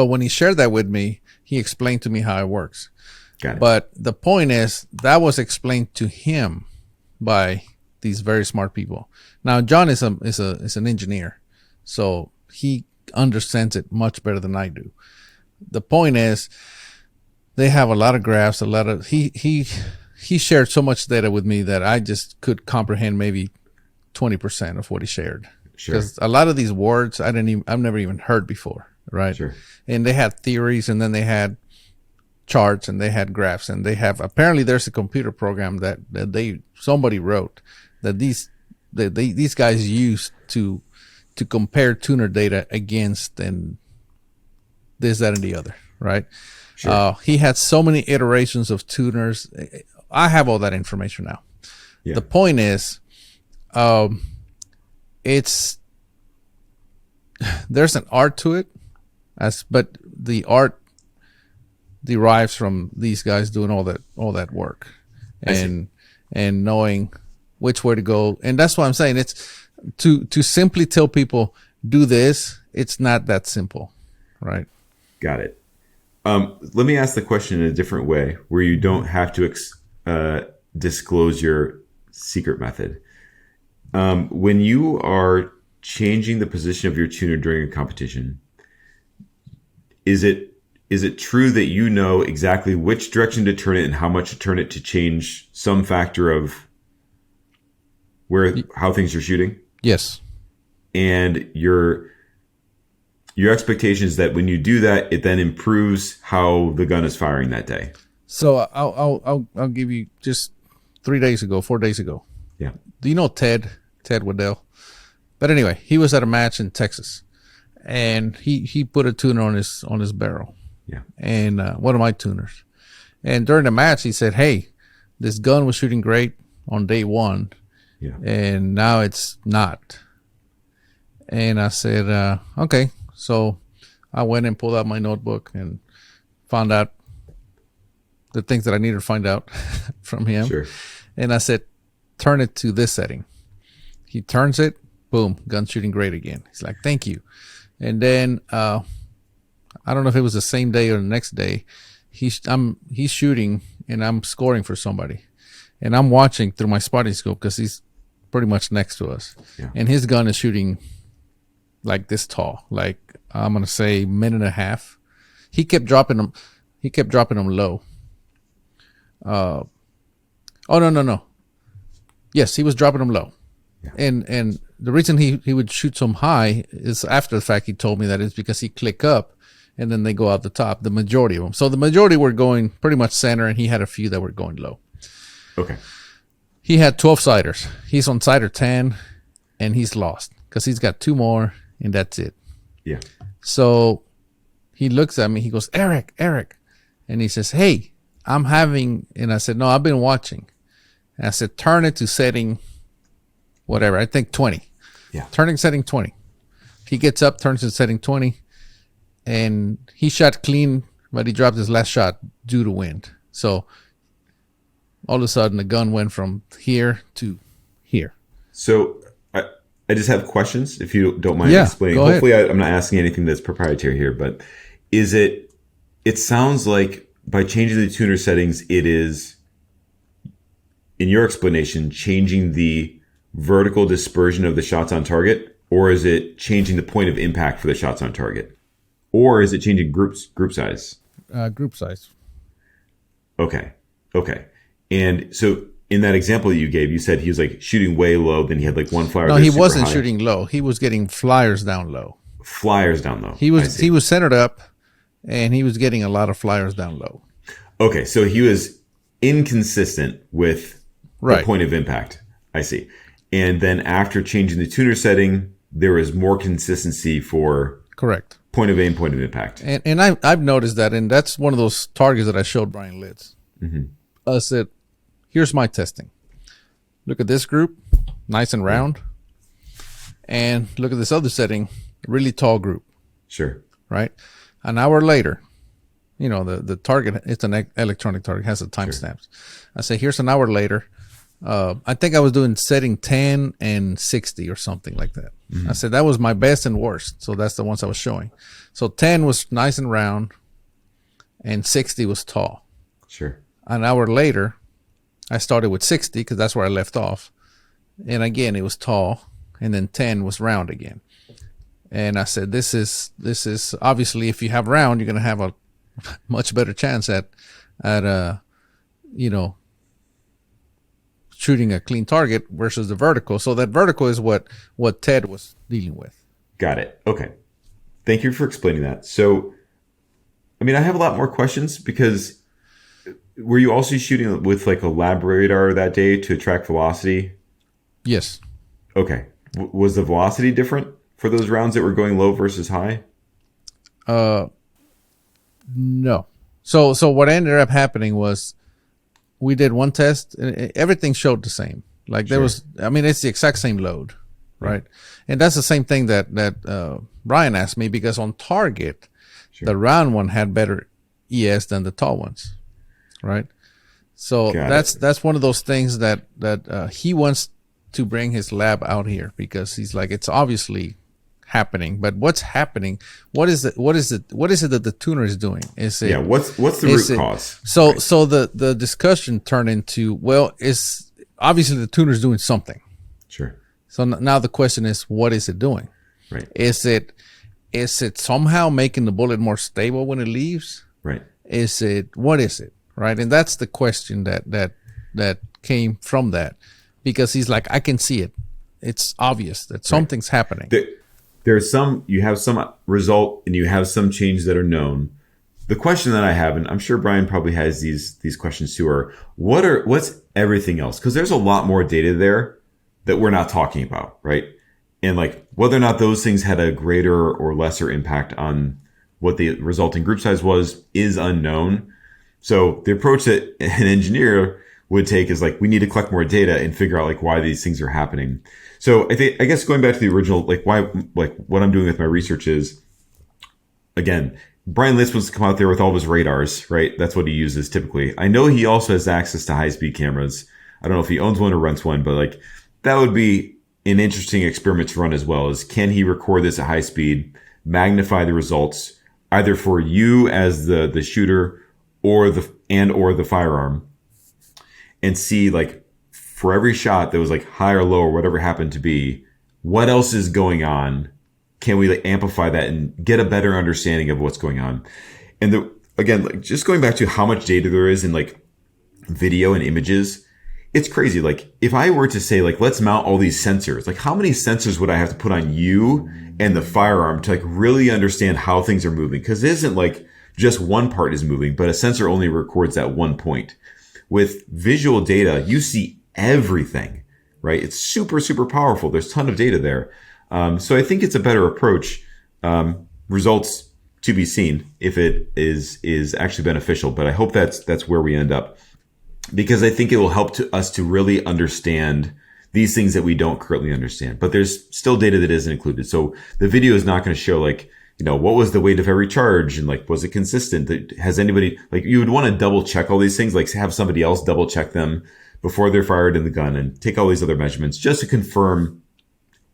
when he shared that with me, he explained to me how it works. Got it. But the point is that was explained to him by these very smart people. Now, John is an engineer, so he understands it much better than I do. The point is they have a lot of graphs, he shared so much data with me that I just could comprehend maybe 20% of what he shared. Sure. Because a lot of these words I've never even heard before, right? Sure. And they had theories, and then they had charts, and they had graphs, and apparently there's a computer program that somebody wrote that these guys use to compare tuner data against and this, that, and the other, right? Sure. He had so many iterations of tuners. I have all that information now. Yeah. The point is, there's an art to it, but the art derives from these guys doing all that work and knowing which way to go. And that's what I'm saying. It's to simply tell people do this. It's not that simple, right? Got it. Let me ask the question in a different way, where you don't have to disclose your secret method. When you are changing the position of your tuner during a competition, is it true that you know exactly which direction to turn it and how much to turn it to change some factor of how things are shooting? Yes. And your expectation is that when you do that, it then improves how the gun is firing that day. So I'll give you just 4 days ago. Yeah. Do you know Ted Waddell? But anyway, he was at a match in Texas, and he put a tuner on his barrel. Yeah. And one of my tuners. And during the match, he said, "Hey, this gun was shooting great on day one, Yeah. and now it's not." And I said, "Okay." So I went and pulled out my notebook and found out the things that I needed to find out from him. Sure. And I said, "Turn it to this setting." He turns it, boom, gun shooting great again. He's like, "Thank you." And then I don't know if it was the same day or the next day. He's shooting and I'm scoring for somebody, and I'm watching through my spotting scope because he's pretty much next to us, Yeah. and his gun is shooting like this tall, like I'm gonna say minute and a half. He kept dropping them. Low. Oh no. Yes, he was dropping them low. Yeah. And the reason he would shoot some high is after the fact. He told me that it's because he click up and then they go out the top, the majority of them. So the majority were going pretty much center, and he had a few that were going low. Okay. He had 12 siders. He's on sider 10 and he's lost because he's got 2 more and that's it. Yeah. So he looks at me, he goes, Eric. And he says, "Hey, I'm having," and I said, "No, I've been watching." And I said, "Turn it to setting whatever, I think 20. Yeah. Turning setting 20. He gets up, turns to setting 20, and he shot clean, but he dropped his last shot due to wind. So all of a sudden the gun went from here to here. So I just have questions, if you don't mind Yeah, explaining. go ahead. Hopefully, I'm not asking anything that's proprietary here, but it sounds like by changing the tuner settings, it is, in your explanation, changing the vertical dispersion of the shots on target, or is it changing the point of impact for the shots on target? Or is it changing group size? Group size. Okay. And so in that example that you gave, you said he was like shooting way low, then he had like one flyer. No, that he super wasn't high. shooting low. He was getting flyers down low. Flyers down low. He was centered up, and he was getting a lot of flyers down low. Okay, so he was inconsistent with the point of impact. I see. And then after changing the tuner setting, there was more consistency for correct point of aim, point of impact. And I've noticed that, and that's one of those targets that I showed Brian Litz. Mm-hmm. I said, here's my testing. Look at this group, nice and round. And look at this other setting, really tall group. Sure. Right? An hour later, you know, the target, it's an electronic target, has the timestamps. Sure. I say, here's an hour later. I think I was doing setting 10 and 60 or something like that. Mm-hmm. I said, that was my best and worst. So that's the ones I was showing. So 10 was nice and round, and 60 was tall. Sure. An hour later, I started with 60 because that's where I left off. And again, it was tall, and then 10 was round again. And I said, this is obviously, if you have round, you're going to have a much better chance at shooting a clean target versus the vertical. So that vertical is what Ted was dealing with. Got it. Okay. Thank you for explaining that. So, I mean, I have a lot more questions because were you also shooting with like a lab radar that day to track velocity? Yes. Okay. Was the velocity different for those rounds that were going low versus high? No. So what ended up happening was we did one test and everything showed the same. Like there was, I mean, it's the exact same load, right? And that's the same thing that Brian asked me, because on target, the round one had better ES than the tall ones, right? So that's one of those things that he wants to bring his lab out here, because he's like, it's obviously happening, but what's happening? What is it that the tuner is doing? Is it, what's the root cause? So the discussion turned into, well, is obviously the tuner is doing something. Sure. So now the question is, what is it doing? Right. Is it somehow making the bullet more stable when it leaves? Right. What is it? Right. And that's the question that came from that, because he's like, I can see it. It's obvious that something's happening. You have some result and you have some change that are known. The question that I have, and I'm sure Brian probably has these questions too, are what's everything else? Because there's a lot more data there that we're not talking about, right? And like whether or not those things had a greater or lesser impact on what the resulting group size was is unknown. So the approach that an engineer would take is like, we need to collect more data and figure out like why these things are happening. So I guess going back to the original, like what I'm doing with my research is, again, Brian Litz wants to come out there with all of his radars, right? That's what he uses typically. I know he also has access to high-speed cameras. I don't know if he owns one or rents one, but like that would be an interesting experiment to run as well. Is can he record this at high speed, magnify the results either for you as the shooter or the firearm, and see like for every shot that was like high or low or whatever happened to be, what else is going on? Can we like amplify that and get a better understanding of what's going on? And again, like just going back to how much data there is in like video and images, it's crazy. Like if I were to say like, let's mount all these sensors, like how many sensors would I have to put on you and the firearm to like really understand how things are moving? Because it isn't like just one part is moving, but a sensor only records that one point. With visual data, you see everything, right? It's super, super powerful. There's a ton of data there. So I think it's a better approach. Results to be seen if it is actually beneficial, but I hope that's where we end up, because I think it will help us to really understand these things that we don't currently understand, but there's still data that isn't included. So the video is not going to show like, what was the weight of every charge and like, was it consistent? Has anybody, like you would want to double check all these things, like have somebody else double check them before they're fired in the gun and take all these other measurements just to confirm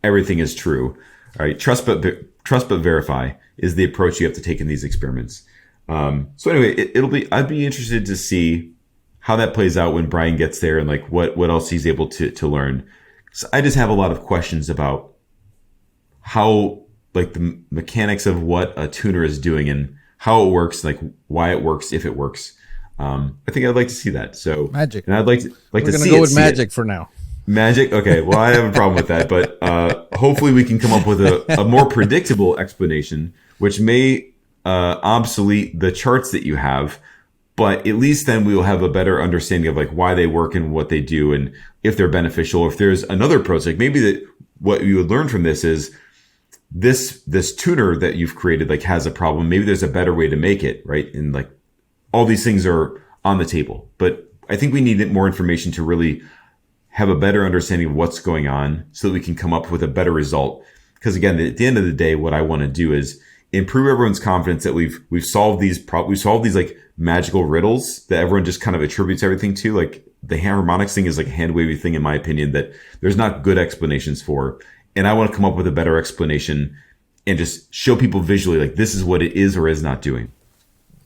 everything is true. All right. Trust but verify is the approach you have to take in these experiments. So anyway, I'd be interested to see how that plays out when Brian gets there and like what else he's able to learn. So I just have a lot of questions about how like the mechanics of what a tuner is doing and how it works, like why it works, if it works. I think I'd like to see that. So magic. And I'd like to see it. We're going to go with magic for now. Magic? Okay. Well, I have a problem with that, but hopefully we can come up with a more predictable explanation, which may obsolete the charts that you have, but at least then we will have a better understanding of like why they work and what they do and if they're beneficial. If there's another approach, like maybe that what you would learn from this is this tuner that you've created like has a problem. Maybe there's a better way to make it, right? And like all these things are on the table, but I think we need more information to really have a better understanding of what's going on so that we can come up with a better result. Because again, at the end of the day, what I want to do is improve everyone's confidence that we've solved these like magical riddles that everyone just kind of attributes everything to. Like the harmonics thing is like a hand wavy thing, in my opinion, that there's not good explanations for. And I want to come up with a better explanation and just show people visually like this is what it is or is not doing.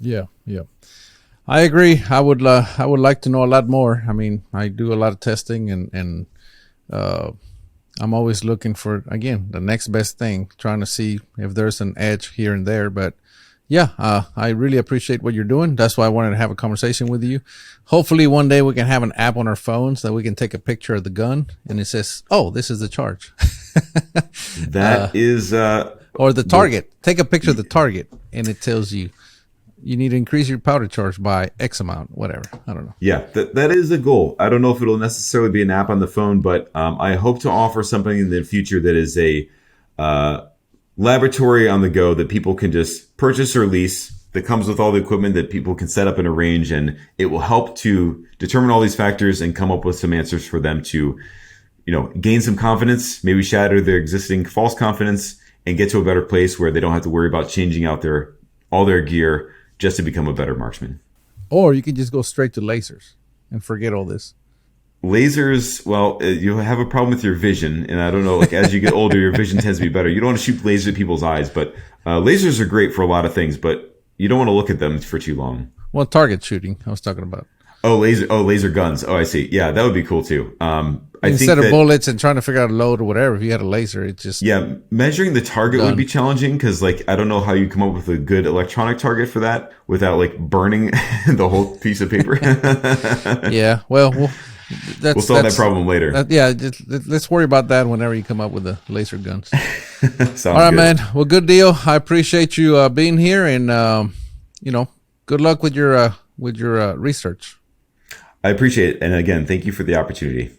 Yeah. I agree. I would like to know a lot more. I mean, I do a lot of testing and I'm always looking for, again, the next best thing, trying to see if there's an edge here and there. But yeah, I really appreciate what you're doing. That's why I wanted to have a conversation with you. Hopefully one day we can have an app on our phones that we can take a picture of the gun and it says, oh, this is the charge. That is, or the target. Take a picture of the target and it tells you, you need to increase your powder charge by X amount, whatever. I don't know. Yeah, that is a goal. I don't know if it'll necessarily be an app on the phone, but I hope to offer something in the future that is a laboratory on the go that people can just purchase or lease, that comes with all the equipment that people can set up and arrange, and it will help to determine all these factors and come up with some answers for them to, gain some confidence, maybe shatter their existing false confidence and get to a better place where they don't have to worry about changing out all their gear just to become a better marksman. Or you could just go straight to lasers and forget all this. Lasers, well, you have a problem with your vision. And I don't know, like as you get older, your vision tends to be better. You don't want to shoot lasers at people's eyes, but lasers are great for a lot of things, but you don't want to look at them for too long. Well, target shooting, I was talking about. Laser guns. Oh, I see. Yeah, that would be cool too. Instead of bullets and trying to figure out a load or whatever, if you had a laser, it just... Yeah, measuring the target would be challenging because, like, I don't know how you come up with a good electronic target for that without, like, burning the whole piece of paper. Yeah, well we'll solve that problem later. Let's worry about that whenever you come up with the laser guns. All right, man. Well, good deal. I appreciate you being here, and good luck with your research. I appreciate it, and again, thank you for the opportunity.